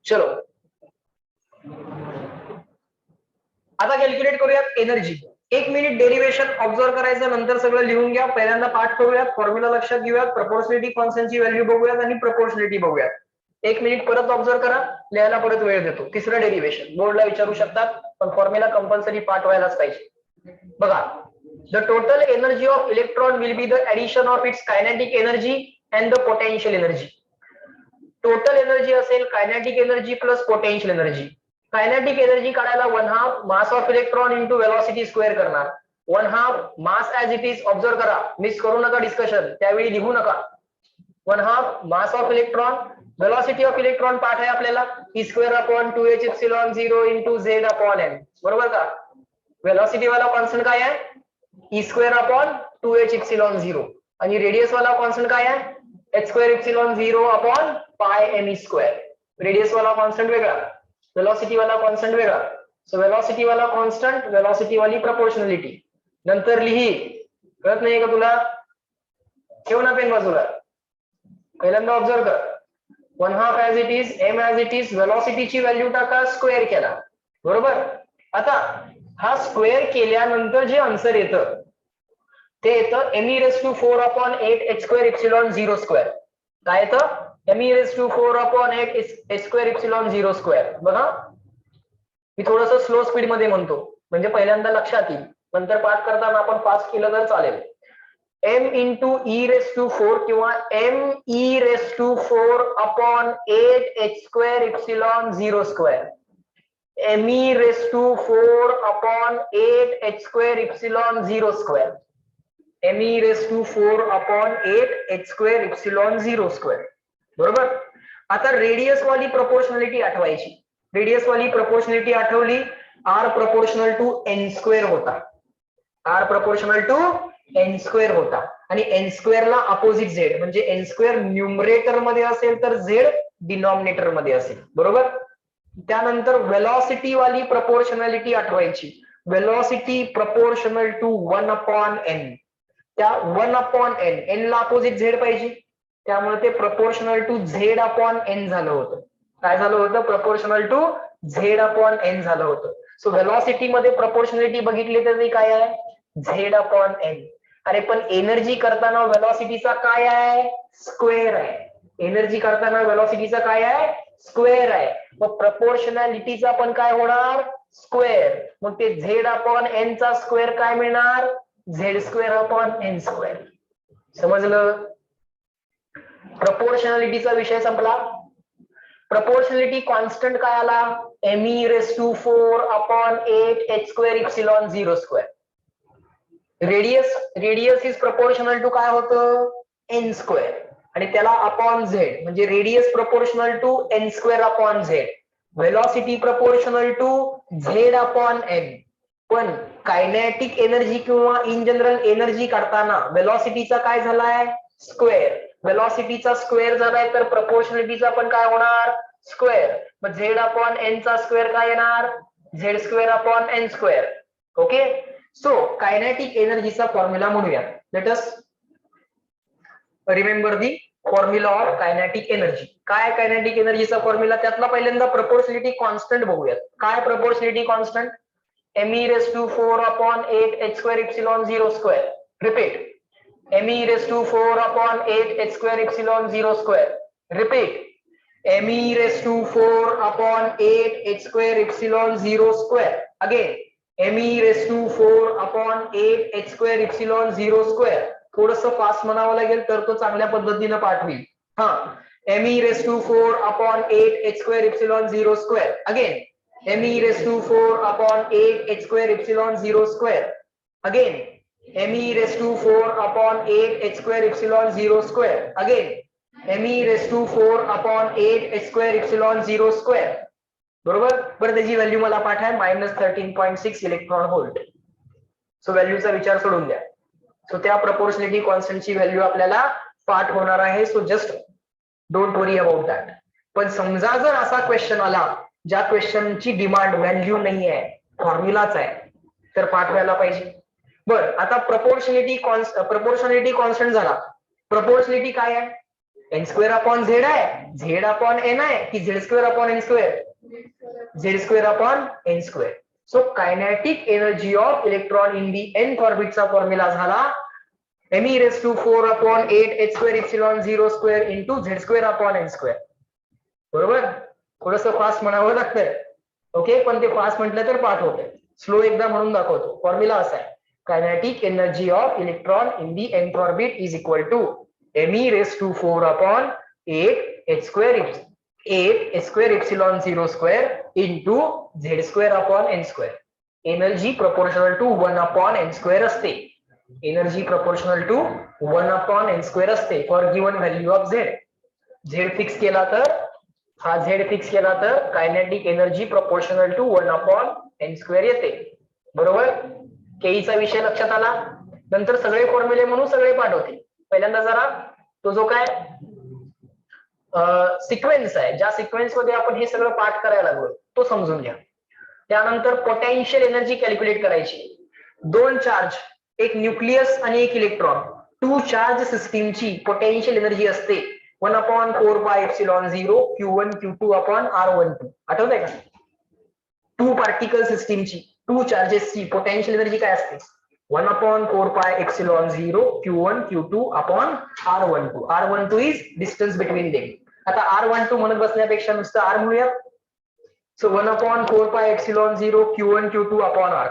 A: चलो आता calculate करूयात energy. 1 minute derivation observe करायचं, नंतर सगळं लिहून घ्या. पहिल्यांदा पाठ करूयात, फॉर्म्युला लक्षात घेऊयात, प्रपोर्शनॅलिटी कॉन्स्टंटची व्हॅल्यू बघूयात आणि प्रपोर्शनॅलिटी बघूयात. 1 मिनिट परत ऑब्झर्व करा, लिहायला परत वेळ देतो. तिसरं डेरिवेशन बोर्डला विचारू शकतात पण फॉर्म्युला कंपल्सरी पाठ व्हायलाच पाहिजे. बघा, the total energy of electron will be the addition of its kinetic energy and the potential energy. Total energy असेल kinetic energy plus potential energy. Kinetic energy काढायला 1/2 mass of electron into velocity square करणार. 1/2 mass as it is observe करा, miss करू नका discussion, त्यावेळी लिहू नका. 1/2 mass of electron, velocity of electron पाठ आहे आपल्याला E²/2h⁻0 इंटू Z/n, बरोबर का? वेलॉसिटी वाला कॉन्स्टंट काय आहे? E²/2h⁻0 आणि रेडियस वाला कॉन्स्टंट काय आहे? h²ε0/πme². रेडियस वाला कॉन्स्टंट वेगळा, वेलॉसिटी वाला कॉन्स्टंट वेगळा. सो वेलॉसिटी वाला कॉन्स्टंट, वेलॉसिटी वाली प्रपोर्शनॅलिटी. नंतर लिही, कळत नाही का तुला? ठेव ना पेन बाजूला, पहिल्यांदा ऑब्झर्व कर. 1/2 as it is, m as it is, वेलॉसिटीची व्हॅल्यू टाका, स्क्वेअर केला, बरोबर? आता हा स्क्वेअर केल्यानंतर जे आन्सर येतं ते येतं me⁴/8h²ε0². काय येतं? me⁴/8h²ε0². बघा, मी थोडंसं स्लो स्पीड मध्ये म्हणतो म्हणजे पहिल्यांदा लक्षात येईल, नंतर पाठ करताना आपण फास्ट केलं तर चालेल. m into e⁴ किंवा me⁴/8h²ε0². me⁴/8h²ε0². me⁴/8h²ε0², बरोबर? आता रेडियस वाली प्रोपोर्शनॅलिटी आठवायची. रेडियस वाली प्रोपोर्शनॅलिटी आठवली, r प्रोपोर्शनल टू n² होता. r प्रोपोर्शनल टू n² होता आणि n² ला अपोजिट z, म्हणजे n² न्यूमरेटर मध्ये असेल तर z डिनॉमिनेटर मध्ये असेल, बरोबर? त्यानंतर वेलॉसिटी वाली प्रोपोर्शनॅलिटी आठवायची. Velocity proportional to 1/n. त्या 1/n, n ला अपोजिट z पाहिजे, त्यामुळे ते प्रोपोर्शनल टू z/n झालं होतं. काय झालं होतं? प्रोपोर्शनल टू z/n झालं होतं. सो वेलॉसिटी मध्ये प्रोपोर्शनॅलिटी बघितली तर ती काय आहे? z/n. अरे पण एनर्जी करताना वेलॉसिटीचा काय आहे? स्क्वेअर आहे. एनर्जी करताना वेलॉसिटीचा काय आहे? स्क्वेअर आहे. मग प्रपोर्शनॅलिटीचा पण काय होणार? स्क्वेअर. मग ते झेड अपॉन एन चा स्क्वेअर काय मिळणार? Z square upon N square. समजलं? प्रपोर्शनॅलिटीचा विषय संपला. प्रपोर्शनॅलिटी कॉन्स्टंट काय आला? me⁴ upon 8 h square epsilon 0 square. Radius is proportional to काय होतं? N square. आणि त्याला अपॉन झेड म्हणजे radius proportional to N square upon Z. Velocity proportional to Z upon N. पण कायनेटिक एनर्जी किंवा in general energy काढताना वेलॉसिटीचा काय झालाय? स्क्वेअर. वेलॉसिटीचा स्क्वेअर झालाय तर प्रपोर्शनलिटीचा पण काय होणार? स्क्वेअर. मग झेड अपॉन एन चा स्क्वेअर काय येणार? Z square upon N square. Okay. So kinetic एनर्जीचा फॉर्म्युला म्हणूया. Let us remember the formula of kinetic energy. काय कायनेटिक एनर्जीचा फॉर्म्युला? त्यातला पहिल्यांदा प्रपोर्शनलिटी कॉन्स्टंट बघूयात. काय proportionality constant? me⁴ upon 8 h square epsilon 0 square. Repeat. me⁴ upon 8 h square epsilon 0 square. Repeat. me⁴ upon 8 h square epsilon 0 square. Again me⁴ upon 8 h square epsilon 0 square. थोडस fast म्हणावं लागेल तर तो चांगल्या पद्धतीने पाठ होईल. हा. me⁴ upon 8 h square epsilon 0 square. Again me⁴ upon 8 h square epsilon 0 square. Again me⁴ upon 8 h square epsilon 0 square. Again me⁴ upon 8 h square epsilon 0 square. बरोबर. बरं त्याची व्हॅल्यू मला पाठ आहे -13.6 इलेक्ट्रॉन व्होल्ट. सो व्हॅल्यूचा विचार सोडून द्या. So त्या प्रपोर्शनलिटी कॉन्स्टंटची व्हॅल्यू आपल्याला पाठ होणार आहे. So just don't worry about that. पण समजा जर असा क्वेश्चन आला ज्या क्वेश्चनची डिमांड व्हॅल्यू नाही आहे, फॉर्म्युलाच आहे, तर पाठ व्हायला पाहिजे. बर. आता प्रपोर्शनलिटी कॉन्स्टंट झाला. प्रपोर्शनलिटी काय आहे? एन स्क्वेअर अपॉन झेड आहे, झेड अपॉन एन आहे की Z square upon N square? Z square upon N square. So kinetic energy of electron in the nth ऑर्बिटचा फॉर्म्युला झाला me⁴ upon 8 h square epsilon 0 square into Z square upon N square. बरोबर. थोडस fast म्हणावं लागतंय. Okay. पण ते fast म्हटलं तर पाठ होतंय. स्लो एकदा म्हणून दाखवतो. फॉर्म्युला असा आहे. Kinetic energy of electron in the nth orbit is equal to me⁴ upon 8 h square epsilon 0 square into Z square upon N square. Energy proportional to 1 upon N square असते. Energy proportional to 1 upon N square असते for given value of Z. Z fix केला तर हा Z fix केला तर kinetic energy proportional to 1 upon N square येते. बरोबर. केईचा विषय लक्षात आला. नंतर सगळे फॉर्म्युले म्हणून सगळे पाठ होते. पहिल्यांदा जरा तो जो काय सिक्वेन्स आहे, ज्या सिक्वेन्स मध्ये आपण हे सगळं पाठ करायला लागलो तो समजून घ्या. त्यानंतर पोटेन्शियल एनर्जी कॅल्क्युलेट करायची. दोन चार्ज, एक न्यूक्लियस आणि एक इलेक्ट्रॉन, टू चार्ज सिस्टीमची पोटेन्शियल एनर्जी असते 1/4πε0 Q1 Q2 अपॉन R12. आठवतंय का? टू पार्टिकल सिस्टीमची, टू चार्जेसची पोटेन्शियल एनर्जी काय असते? 1/4πε0 Q1 Q2 upon R12. R12 is distance between them. आता R12 म्हणत बसण्यापेक्षा नुसतं R म्हणूया. सो 1/4πε0 Q1 Q2 upon R.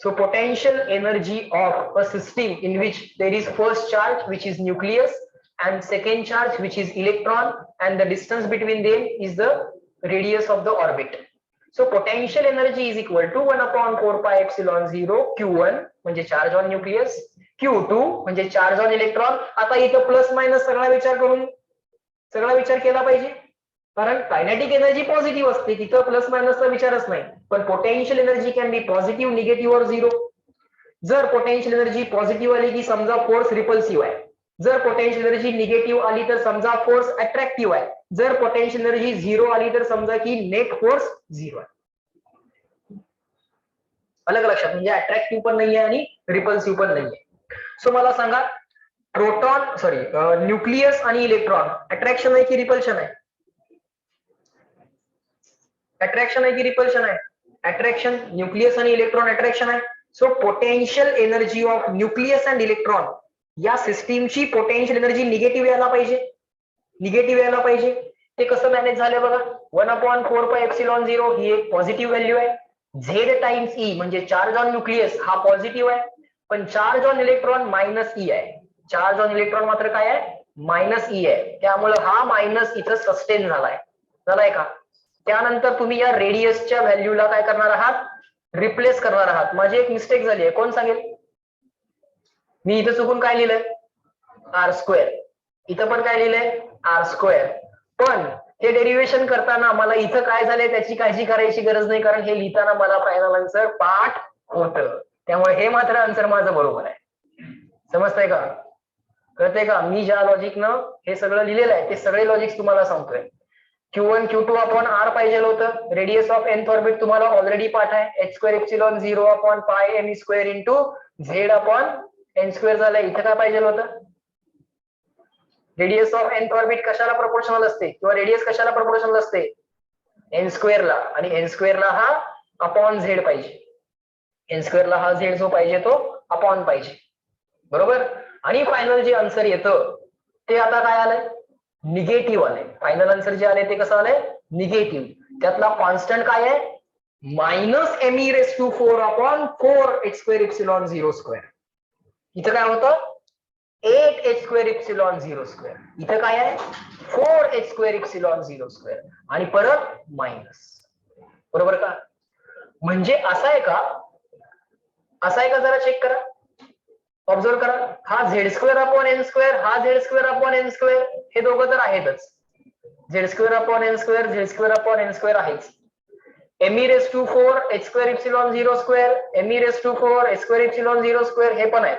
A: So potential energy of a system in which there is first charge which is nucleus and second charge which is electron and the distance between them is the radius of the orbit. So potential energy is equal to 1/4πε0 Q1 म्हणजे charge on nucleus, Q2 म्हणजे charge on electron. आता इथं plus minus सगळा विचार केला पाहिजे. कारण kinetic energy positive असते, तिथं प्लस मायनसचा विचारच नाही. पण potential energy can be positive, negative और झिरो. जर पोटेन्शियल एनर्जी पॉझिटिव्ह आली की समजा फोर्स रिपल्सिव्ह आहे. जर पोटेन्शियल एनर्जी निगेटिव्ह आली तर समजा फोर्स अट्रॅक्टिव्ह आहे. जर पोटेन्शियल एनर्जी झिरो आली तर समजा की नेट फोर्स झिरो आहे. अलग लक्षात. म्हणजे अट्रॅक्टिव्ह पण नाहीये आणि रिपल्सिव्ह पण नाहीये. सो मला सांगा, न्यूक्लियस आणि इलेक्ट्रॉन अट्रॅक्शन आहे की रिपल्शन आहे? अट्रॅक्शन आहे की रिपल्शन आहे? अट्रॅक्शन. न्यूक्लियस आणि इलेक्ट्रॉन अट्रॅक्शन आहे. So potential energy of nucleus and electron, या सिस्टीमची पोटेन्शियल एनर्जी निगेटिव्ह यायला पाहिजे, निगेटिव्ह यायला पाहिजे. ते कसं मॅनेज झालं बघा. 1/4πε0 ही एक पॉझिटिव्ह व्हॅल्यू आहे. झेड टाइम्स ई म्हणजे चार्ज ऑन न्यूक्लियस हा पॉझिटिव्ह आहे, पण charge on electron minus E आहे. चार्ज ऑन इलेक्ट्रॉन मात्र काय आहे, मायनस ई आहे. त्यामुळे हा मायनस इथं सस्टेन झालाय, झालाय का. त्यानंतर तुम्ही या रेडियसच्या व्हॅल्यूला काय करणार आहात, रिप्लेस करणार आहात. माझी एक मिस्टेक झाली आहे, कोण सांगेल. मी इथं चुकून काय लिहिलंय, आर स्क्वेअर. इथं पण काय लिहिलंय, आर स्क्वेअर. पण हे डेरिव्हेशन करताना मला इथं काय झालंय त्याची काळजी करायची गरज नाही, कारण हे लिहिताना मला फायनल आन्सर पाठ होतं. त्यामुळे हे मात्र आन्सर माझं बरोबर आहे. समजतंय का, कळतंय का. मी ज्या लॉजिकनं हे सगळं लिहिलेलं आहे ते सगळे लॉजिक तुम्हाला सांगतोय. Q1 Q2 अपॉन आर पाहिजे होतं. रेडियस ऑफ nth ऑर्बिट तुम्हाला ऑलरेडी पाठ आहे. h²ε0 upon pi m square into Z upon n square झालं. इथं काय पाहिजे होतं, रेडियस ऑफ nth ऑर्बिट कशाला प्रपोर्शनल असते, किंवा रेडियस कशाला प्रपोर्शनल असते, n स्क्वेअरला. आणि n स्क्वेअरला हा अपॉन झेड पाहिजे. n स्क्वेअरला हा झेड जो पाहिजे तो अपॉन पाहिजे, बरोबर. आणि फायनल जे आन्सर येतं ते आता काय आलंय, निगेटिव्ह आलंय. फायनल आन्सर जे आले ते कसं आलंय, निगेटिव्ह. त्यातला कॉन्स्टंट काय आहे, -me⁴ अपॉन 4h²ε0². इथं काय होतं, 8h²ε0². इथं काय आहे, 4h²ε0². आणि परत मायनस, बरोबर का. म्हणजे असं आहे का, असं आहे का, जरा चेक करा, ऑब्झर्व करा. हा z² अपॉन n², हा z² अपॉन n², हे दोघं तर आहेतच. z² upon n², z² upon n² आहेच. me⁴ h²ε0², me⁴ h²ε0² हे पण आहे.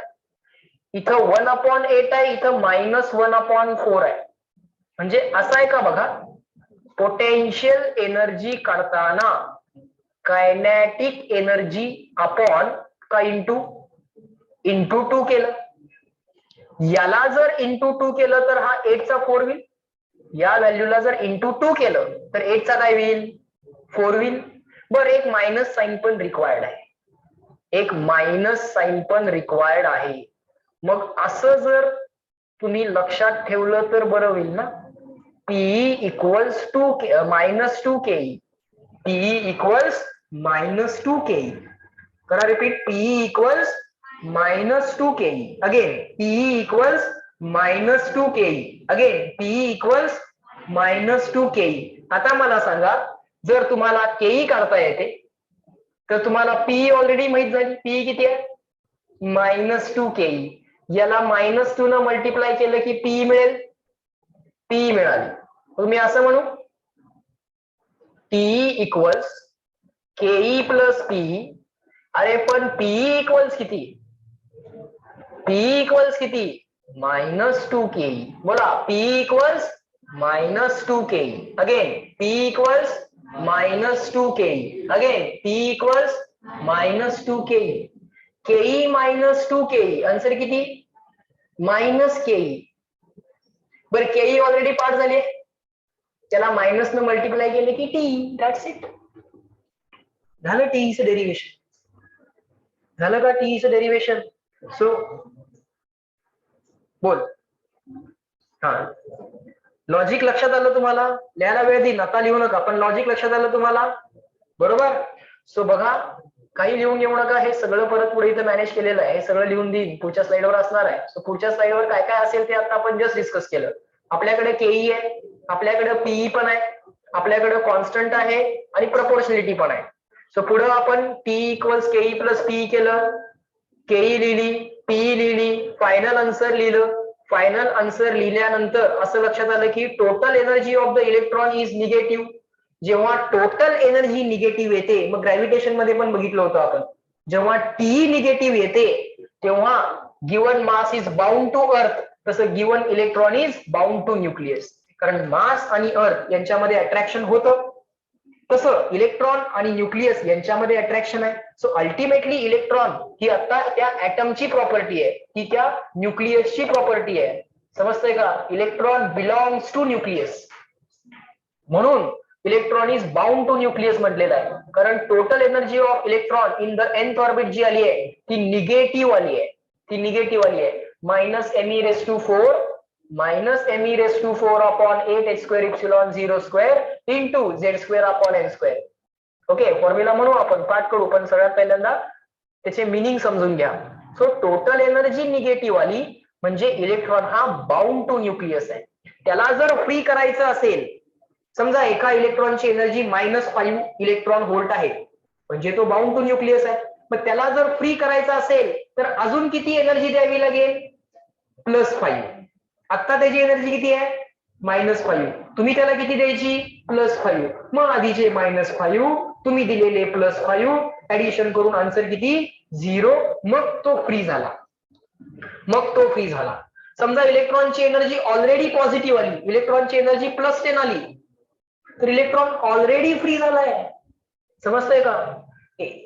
A: इथं 1/8 आहे, इथं -1/4 आहे. म्हणजे असं आहे का बघा, पोटेन्शियल एनर्जी काढताना कायनॅटिक एनर्जी अपॉन का इंटू 2 केलं. याला जर इंटू 2 केलं तर हा 8चा 4 होईल. या व्हॅल्यूला जर इंटू 2 केलं तर 8चा काय होईल, 4 होईल. बरं, एक मायनस साइन पण रिक्वायर्ड आहे, एक मायनस साइन पण रिक्वायर्ड आहे. मग असं जर तुम्ही लक्षात ठेवलं तर बरं होईल ना. Pe equals to -2ke, Pe equals -2ke. करा repeat, Pe equals -2ke. Again Pe equals -2ke. Again Pe equals -2ke. आता मला सांगा, जर तुम्हाला ke काढता येते तर तुम्हाला Pe ऑलरेडी माहित झाली. Pe किती आहे, -2ke. याला -2 न मल्टिप्लाय केलं की Pe मिळेल, Pe मिळाली. तुम्ही असं म्हणू, Pe equals ke plus Pe. अरे पण Pe इक्वल्स किती, Pe इक्वल्स किती, -2ke. बोला, Pe equals -2ke. Again P equals -2ke. Again P equals -2ke. ke -2ke. Answer किती, -ke. बरं, ke ऑलरेडी पाठ झाली, त्याला मायनस न मल्टिप्लाय केले की टी. That's it. झालं टीईचं डेरिव्हेशन, झालं का टीईचं डेरिव्हेशन. सो बोल, हा लॉजिक लक्षात आलं तुम्हाला. लिहायला वेळ देईन, आता लिहू नका, पण लॉजिक लक्षात आलं तुम्हाला, बरोबर. सो बघा, काही लिहून घेऊ नका, हे सगळं परत पुढे इथं मॅनेज केलेलं आहे, हे सगळं लिहून देईन, पुढच्या स्लाइडवर असणार आहे. सो पुढच्या स्लाइडवर काय काय असेल ते आता आपण जस्ट डिस्कस केलं. आपल्याकडे केई आहे, आपल्याकडे पीई पण आहे, आपल्याकडे कॉन्स्टंट आहे आणि प्रपोर्शनलिटी पण आहे. सो पुढे आपण टी इक्वल्स केई प्लस पीई केलं, केई लिहिली, पीई लिहिली, फायनल आन्सर लिहिलं. फायनल आन्सर लिहिल्यानंतर असं लक्षात आलं की total energy of the electron is negative. जेव्हा टोटल एनर्जी निगेटिव्ह येते, मग ग्रॅव्हिटेशन मध्ये पण बघितलं होतं आपण, जेव्हा टी निगेटिव्ह येते तेव्हा given mass is bound to earth, तसं given electron is bound to nucleus. कारण मास आणि अर्थ यांच्यामध्ये अट्रॅक्शन होतं, तसं इलेक्ट्रॉन आणि न्यूक्लियस यांच्यामध्ये अट्रॅक्शन आहे. सो अल्टिमेटली इलेक्ट्रॉन ही आता त्या ऍटमची प्रॉपर्टी आहे, ती त्या न्यूक्लियसची प्रॉपर्टी आहे. समजतंय का, इलेक्ट्रॉन बिलॉंग्स टू न्यूक्लियस. म्हणून electron is bound to nucleus म्हटलेलं आहे, कारण total energy of electron in the nth orbit जी आली आहे ती निगेटिव्ह आली आहे, ती निगेटिव्ह आली आहे. -me⁴ upon 8h²ε0² into z² upon n². Okay, formula म्हणू आपण, पाठ करू, पण सगळ्यात पहिल्यांदा त्याचे मिनिंग समजून घ्या. सो टोटल एनर्जी निगेटिव्ह आली म्हणजे इलेक्ट्रॉन हा बाउंड टू न्यूक्लियस आहे. त्याला जर फ्री करायचं असेल, समजा एका इलेक्ट्रॉनची एनर्जी -5 इलेक्ट्रॉन व्होल्ट आहे, म्हणजे तो बाउंड टू न्यूक्लियस आहे. मग त्याला जर फ्री करायचं असेल तर अजून किती एनर्जी द्यावी लागेल? +5. आता त्याची एनर्जी किती आहे? -5. तुम्ही त्याला किती द्यायची? +5. मग आधीचे -5 तुम्ही दिलेले +5 ऍडिशन करून आन्सर किती? 0. मग तो फ्री झाला. समजा इलेक्ट्रॉनची एनर्जी ऑलरेडी पॉझिटिव्ह आली, इलेक्ट्रॉनची एनर्जी +10 आली, तर इलेक्ट्रॉन ऑलरेडी फ्री झालाय. समजतंय का?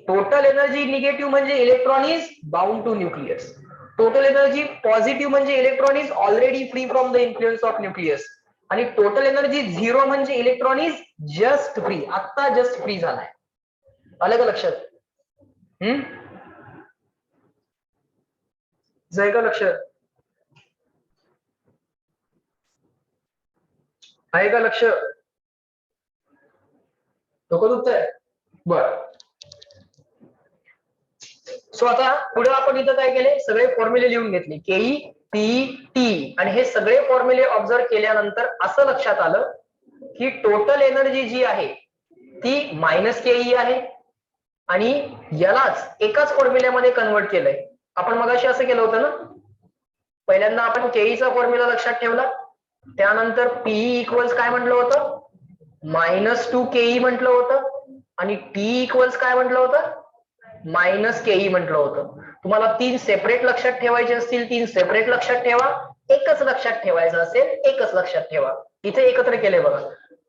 A: टोटल एनर्जी निगेटिव्ह म्हणजे electron is bound to nucleus. Total energy positive म्हणजे electron is already free from the influence of nucleus. आणि टोटल एनर्जी 0 म्हणजे इलेक्ट्रॉन इज जस्ट फ्री, आता जस्ट फ्री झालाय. आलं का लक्षात? जाय का लक्षात? आहे का लक्ष? डोकं दुखतंय? बर. सो आता पुढे आपण इथं काय केले? सगळे फॉर्म्युले लिहून घेतले, केई, पीई, टी, आणि हे सगळे फॉर्म्युले ऑब्झर्व केल्यानंतर असं लक्षात आलं की टोटल एनर्जी जी आहे ती -keई आहे, आणि यालाच एकाच फॉर्म्युल्यामध्ये कन्वर्ट केलंय. आपण मगाशी असं केलं होतं ना, पहिल्यांदा आपण केईचा फॉर्म्युला लक्षात ठेवला, त्यानंतर पीई इक्वल्स काय म्हटलं होतं? -2keई म्हटलं होतं, आणि टी इक्वल्स काय म्हटलं होतं? -keई म्हटलं होतं. तुम्हाला 3 सेपरेट लक्षात ठेवायचे असतील 3 सेपरेट लक्षात ठेवा, एकच लक्षात ठेवायचं असेल एकच लक्षात ठेवा. इथे एकत्र केले बघा,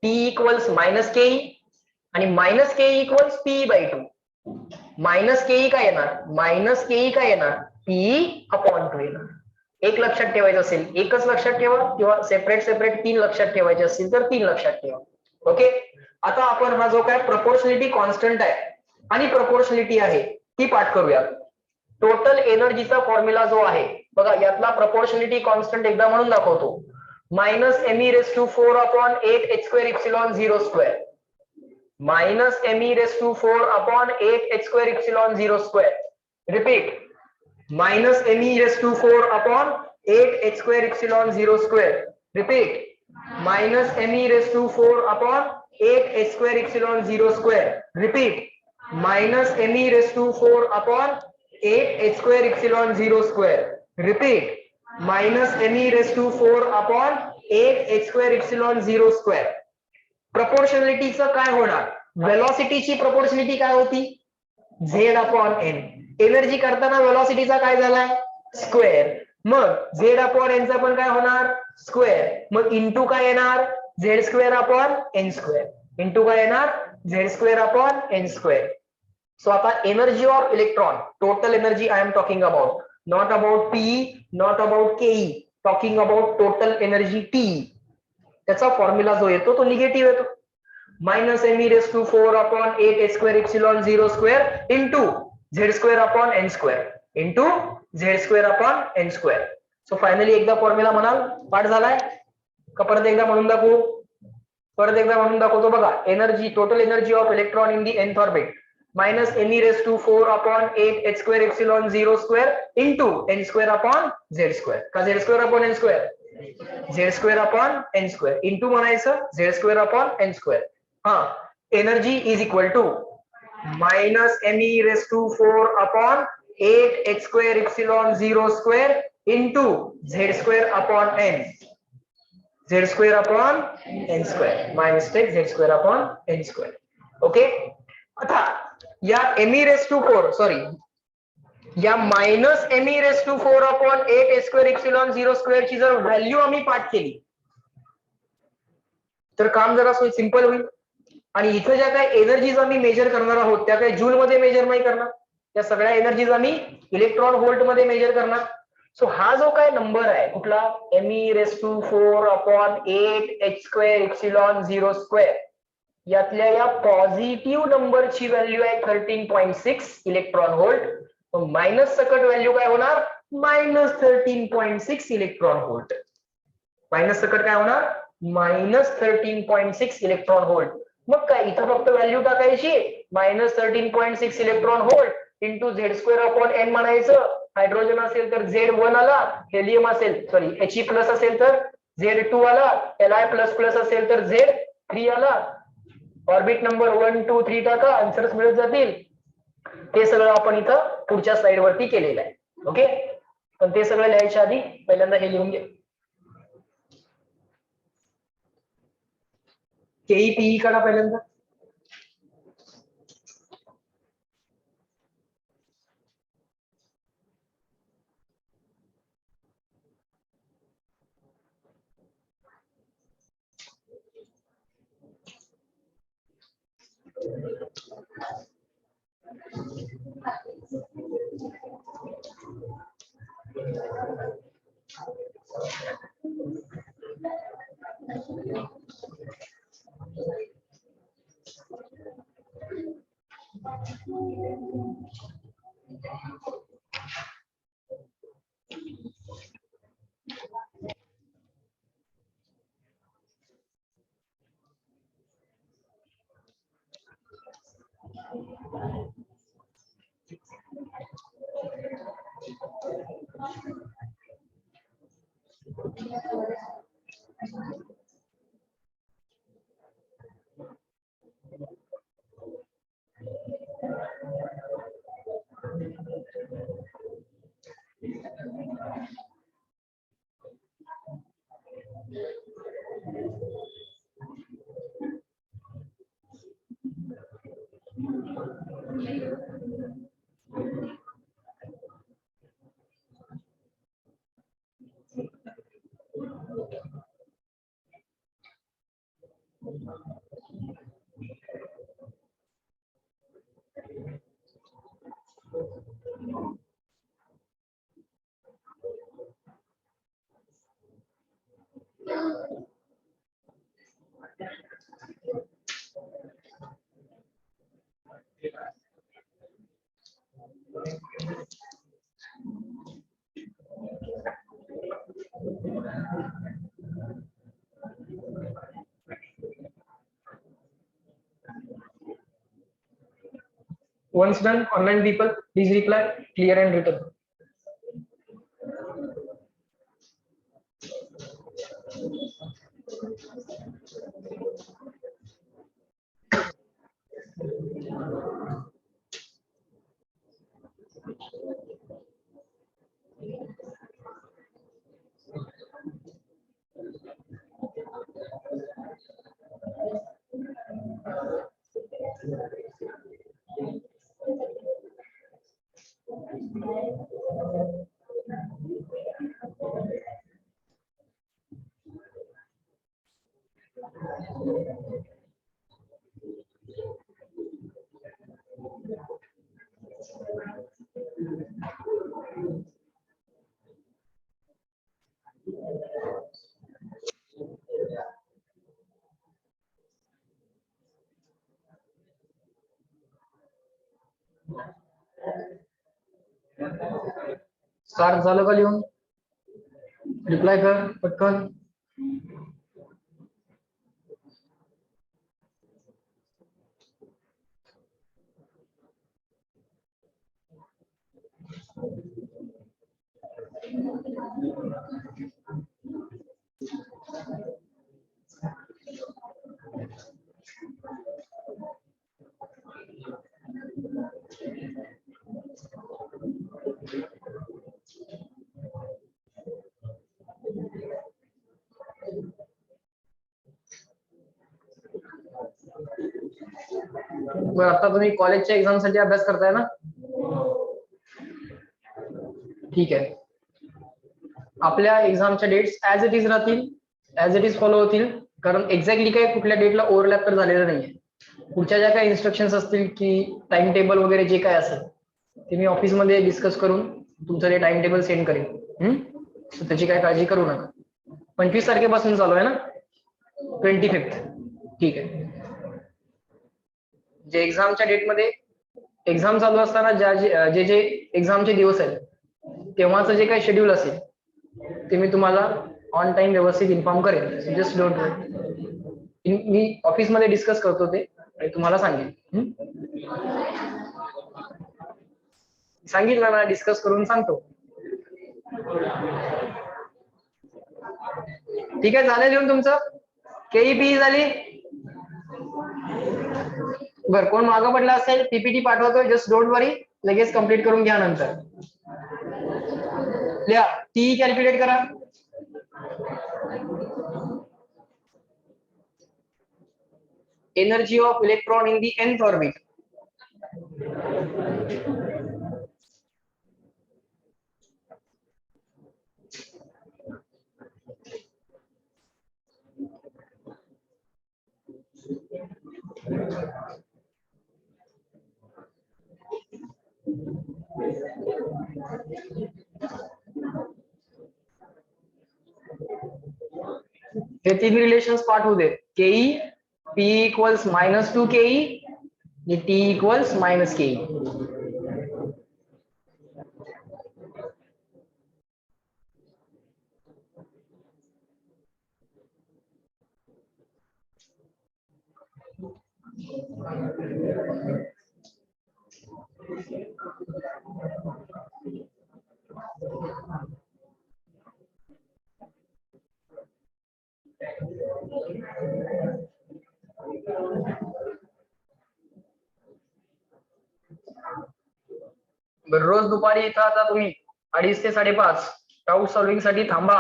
A: टी इक्वल्स -keई आणि -keई इक्वल्स पी/2. -keई काय येणार? P/2 येणार. एक लक्षात ठेवायचं असेल एकच लक्षात ठेवा, किंवा सेपरेट 3 लक्षात ठेवायचे असतील तर 3 लक्षात ठेवा. ओके, आता आपण हा जो काय प्रपोर्शनॅलिटी कॉन्स्टंट आहे आणि प्रपोर्शनॅलिटी आहे ती पाठ करूया. टोटल एनर्जीचा फॉर्म्युला जो आहे बघा, यातला प्रपोर्शनॅलिटी कॉन्स्टंट एकदा म्हणून दाखवतो, -me⁴ upon 8h²ε0², -me⁴ upon 8h²ε0². Repeat, -me⁴ upon 8h²ε0². Repeat, -me⁴ upon 8h²ε0². Repeat, -me⁴ upon 8h²ε0². Repeat, -me⁴ upon 8h²ε0². प्रपोर्शनॅलिटीचं काय होणार? वेलॉसिटीची प्रपोर्शनॅलिटी काय होती? z/n. एनर्जी करताना वेलॉसिटीचा काय झालाय? स्क्वेअर. मग z/n चा पण काय होणार? स्क्वेअर. मग इंटू काय येणार? z²/n². इंटू काय येणार? z²/n². सो आता energy of electron, total energy I am talking about, not about P, not about KE, talking about total energy T. त्याचा फॉर्म्युला जो येतो तो निगेटिव्ह येतो, -me⁴ upon 8h²ε0² into z²/n². Into z²/n². So finally एकदा formula म्हणाल, पाठ झालाय का? परत एकदा म्हणून दाखवू? परत एकदा म्हणून दाखवतो बघा. Energy, total energy of electron in the nth orbit, -me⁴ upon 8h²ε0² into n²/z². का z²/n²? z²/n². इंटू म्हणायचं z²/n². हा, energy is equal to -me⁴ upon 8h²ε0² into z²/n. z²/n². My mistake, z²/n². Okay, आता या me⁴ sorry, या -me⁴ upon 8h²ε0² ची जर value आम्ही पाठ केली तर काम जरा सिंपल होईल. आणि इथं ज्या काही एनर्जीज आम्ही मेजर करणार आहोत त्या काही जूल मध्ये मेजर नाही करणार, त्या सगळ्या एनर्जीज आम्ही इलेक्ट्रॉन व्होल्ट मध्ये मेजर करणार. सो हा जो काय नंबर आहे कुठला, me⁴ अपॉन 8h²ε0², यातल्या या पॉझिटिव्ह नंबरची व्हॅल्यू आहे 13.6 इलेक्ट्रॉन व्होल्ट. मायनस सकट व्हॅल्यू काय होणार? Minus 13.6 electron volt. मायनस सकट काय होणार? Minus 13.6 electron volt. मग काय इथं फक्त व्हॅल्यू टाकायची, minus 13.6 electron volt into Z square upon N म्हणायचं. हायड्रोजन असेल तर Z1 आला, हेलियम असेल सॉरी He प्लस असेल तर Z2 आला, Li प्लस प्लस असेल तर Z3 आला. ऑर्बिट नंबर 1, 2, 3 टाका, आन्सर्स मिळत जातील. ते सगळं आपण इथं पुढच्या स्लाइड वरती केलेलं आहे. ओके, पण ते सगळं लिहायच्या आधी पहिल्यांदा हे लिहून घे. केईपीई करा पहिल्यांदा. Once done, online people, please reply clear and written. Start झालं का लिहून? रिप्लाय कर पटकन. बरं, आता तुम्ही कॉलेजच्या एक्झाम साठी अभ्यास करताय ना? ठीक आहे. आपल्या एक्झामच्या डेट्स ऍज इट इज राहतील, ऍज इट इज फॉलो होतील, कारण एक्झॅक्टली काय कुठल्या डेटला ओव्हरलॅप तर झालेलं नाहीये. पुढच्या ज्या काही इन्स्ट्रक्शन्स असतील की टाइम टेबल वगैरे जे काय असेल ते मी ऑफिसमध्ये डिस्कस करून तुमचं ते टाइम टेबल सेंड करेन. त्याची काय काळजी करू नका. 25 तारखेपासून चालू आहे ना? 25th. ठीक आहे. जे एक्झामच्या डेटमध्ये एक्झाम चालू असताना जे जे एक्झामचे दिवस आहेत तेव्हाचं जे काही शेड्यूल असेल ते मी तुम्हाला ऑन टाइम व्यवस्थित इन्फॉर्म करेन. जस्ट डोंट वरी. मी ऑफिसमध्ये डिस्कस करतो ते आणि तुम्हाला सांगेन. सांगितलं ना, डिस्कस करून सांगतो. ठीक आहे, झालं लिहून तुमचं? केईपी झाली? बर, कोण मागं पडला असेल पीपीटी पाठवतोय, जस्ट डोंट वरी, लगेच कम्प्लीट करून घ्या. नंतर लिहा, टी कॅल्क्युलेट करा. Energy of electron in the nth orbit. हे तीन रिलेशन्स पाठ होऊ दे. केई पी इक्वल्स -2 केई आणि टी इक्वल्स -केई. रोज दुपारी इथं आता तुम्ही 2:30 ते 5:30 डाऊट सॉल्विंग साठी थांबा.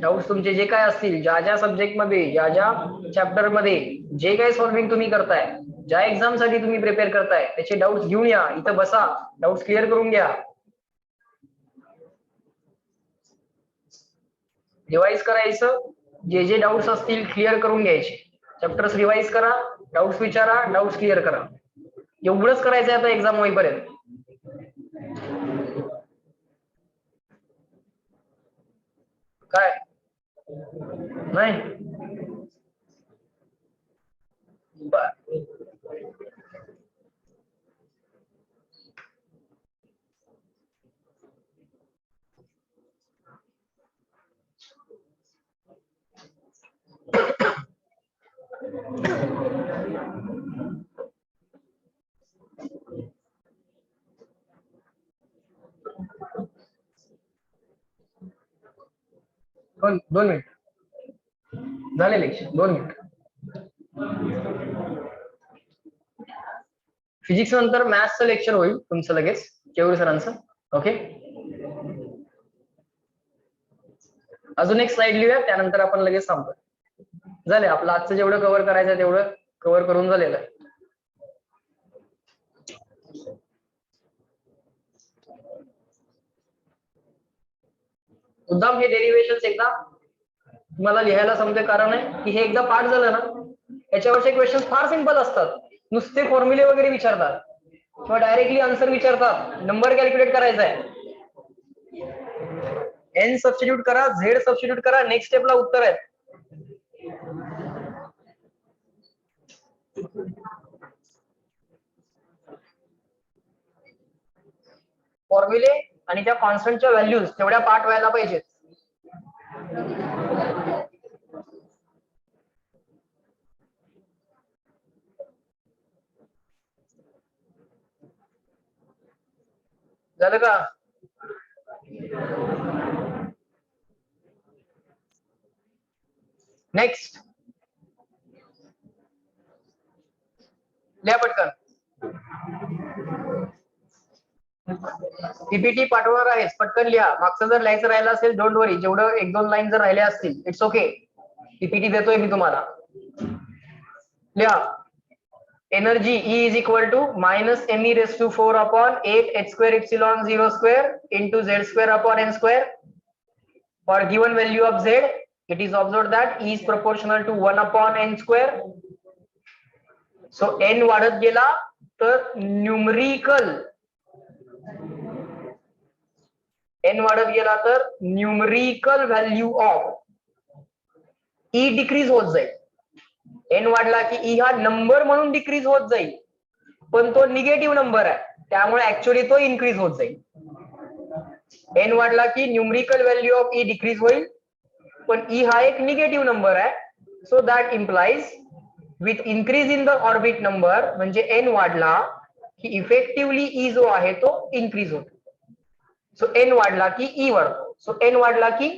A: डाऊट्स तुमचे जे काय असतील, ज्या ज्या सब्जेक्ट मध्ये, ज्या ज्या चॅप्टर मध्ये जे काही सॉल्विंग तुम्ही करताय, ज्या एक्झाम साठी तुम्ही प्रिपेअर करताय, त्याचे डाऊट्स घेऊन या, इथं बसा, डाऊट्स क्लिअर करून घ्या. रिवाइज करायचं, जे जे डाऊट्स असतील क्लिअर करून घ्यायचे. चॅप्टर्स रिवाइज करा, डाऊट्स विचारा, डाऊट्स क्लिअर करा. एवढंच करायचं आता एक्झाम होईपर्यंत. काय नाही? बर, दोन मिनिट झाले लेक्चर, 2 मिनिट. फिजिक्स नंतर मॅथ्सचं लेक्चर होईल तुमचं लगेच, केवळ सरांचं. ओके, अजून एक स्लाइड लिहूया, त्यानंतर आपण लगेच थांबतो. झाले, आपलं आजचं जेवढं कव्हर करायचं तेवढं कव्हर करून झालेलं आहे. मुद्दाम हे डेरिव्हेशन्स एकदा तुम्हाला लिहायला समजे, कारण आहे की हे एकदा पाठ झालं ना, याच्यावरचे क्वेश्चन फार सिंपल असतात. नुसते फॉर्म्युले वगैरे विचारतात किंवा डायरेक्टली आन्सर विचारतात. नंबर कॅल्क्युलेट करायचा आहे, एन सबस्टिट्यूट करा, झेड सबस्टिट्यूट करा, नेक्स्ट स्टेपला उत्तर आहे. फॉर्म्युले आणि त्या कॉन्स्टंटच्या व्हॅल्यूज तेवढ्या पाठ व्हायला पाहिजेत. झालं का? नेक्स्ट लिहा पटकन. पीपीटी पाठवणार आहेस, पटकन लिहा. मागचं जर लिहायचं राहिलं असेल, डोंट वरी, जेवढं 1-2 लाईन जर राहिल्या असतील, इट्स ओके. पीपीटी देतोय मी तुम्हाला, लिहा. Energy E is equal to -me⁴/8 h²ε0² into z²/n². For given value of z, it is observed that E is proportional to 1/n². So n वाढत गेला तर numerical value of E decrease होत जाईल. n वाढला की E हा number म्हणून decrease होत जाईल. पण तो निगेटिव्ह नंबर आहे, त्यामुळे ऍक्च्युअली तो इन्क्रीज होत जाईल. एन वाढला की numerical value of E decrease होईल, पण ई हा एक निगेटिव्ह नंबर आहे. So that implies with increase in the orbit number, म्हणजे एन वाढला की इफेक्टिव्हली ई जो आहे तो इन्क्रीज होतो. सो एन वाढला की ई वाढतो. सो एन वाढला की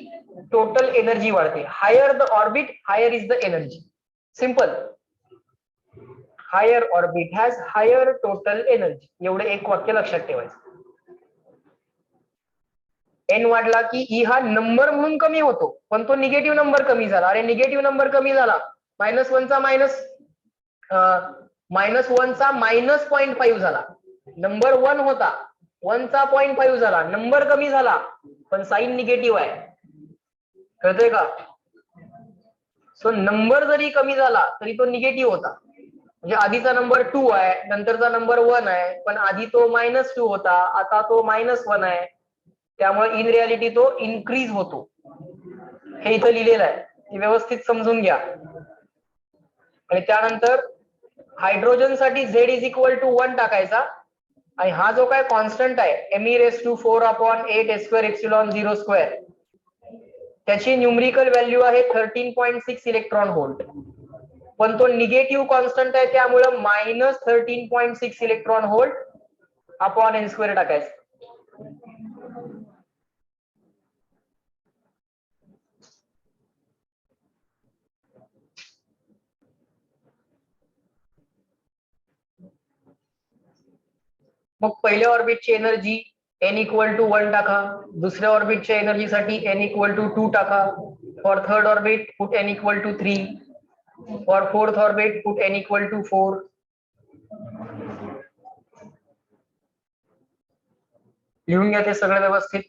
A: टोटल एनर्जी वाढते. Higher the orbit higher is the energy. Simple. Higher orbit has higher total energy. एवढे एक वाक्य लक्षात ठेवायचं. एन वाढला की ई हा नंबर म्हणून कमी होतो, पण तो निगेटिव्ह नंबर कमी झाला. अरे निगेटिव्ह नंबर कमी झाला, -1चा -0.5 झाला. नंबर 1 होता, 1चा 0.5 झाला. नंबर कमी झाला, पण साइन निगेटिव्ह आहे. कळतंय का? सो नंबर जरी कमी झाला तरी तो निगेटिव्ह होता. म्हणजे आधीचा नंबर 2 आहे, नंतरचा नंबर 1 आहे, पण आधी तो -2 होता, आता तो -1 आहे. त्यामुळे इन रियालिटी तो इन्क्रीज होतो. हे इथं लिहिलेलं आहे, ते व्यवस्थित समजून घ्या. आणि त्यानंतर हायड्रोजन साठी Z=1 टाकायचा. आणि हा जो काय कॉन्स्टंट आहे Me⁴/8h²ε0², त्याची न्यूमरिकल व्हॅल्यू आहे 13.6 इलेक्ट्रॉन व्होल्ट. पण तो निगेटिव्ह कॉन्स्टंट आहे, त्यामुळे -13.6 इलेक्ट्रॉन व्होल्ट अपॉन n² टाकायचं. मग पहिल्या ऑर्बिटची एनर्जी n=1 टाका. दुसऱ्या ऑर्बिटच्या एनर्जीसाठी n=2 टाका. For third orbit put n=3. For fourth orbit put n=4. लिहून घ्या ते सगळं व्यवस्थित.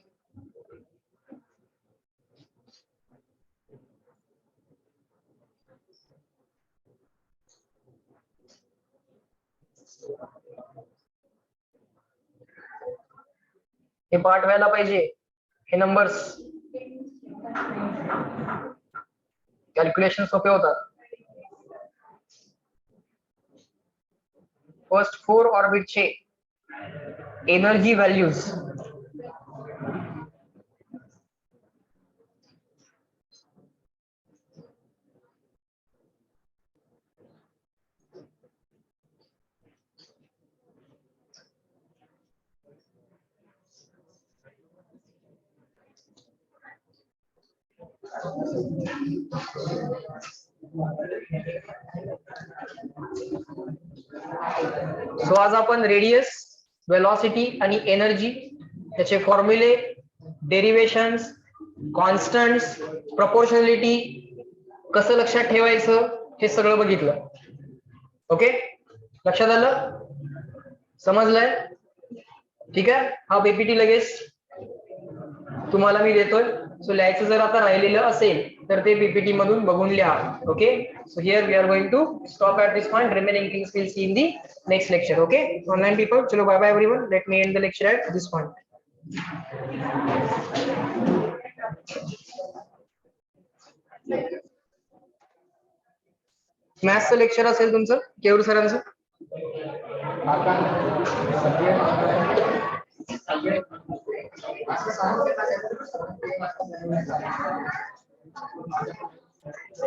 A: हे पाठ व्हायला पाहिजे. हे नंबर्स कॅल्क्युलेशन सोपे होतात. फर्स्ट 4 ऑर्बिटचे एनर्जी व्हॅल्यूज सो आज आपण रेडियस, वेलॉसिटी आणि एनर्जी, त्याचे फॉर्म्युले, डेरिवेशन्स, कॉन्स्टंट्स, प्रपोर्शनॅलिटी कसं लक्षात ठेवायचं हे सगळं बघितलं. ओके, लक्षात आलं? समजलंय? ठीक आहे. हा पीपीटी लगेच तुम्हाला मी देतोय. सो लिहायचं जर आता राहिलेलं असेल तर ते पीपीटी मधून बघून लिहा. Okay, so here we are going to stop at this point. Remaining things will see in the next lecture. Okay, online people, चलो bye bye everyone. Let me end the lecture at this point. मॅथ्सचं lecture असेल तुमचं केवढ सरांचं?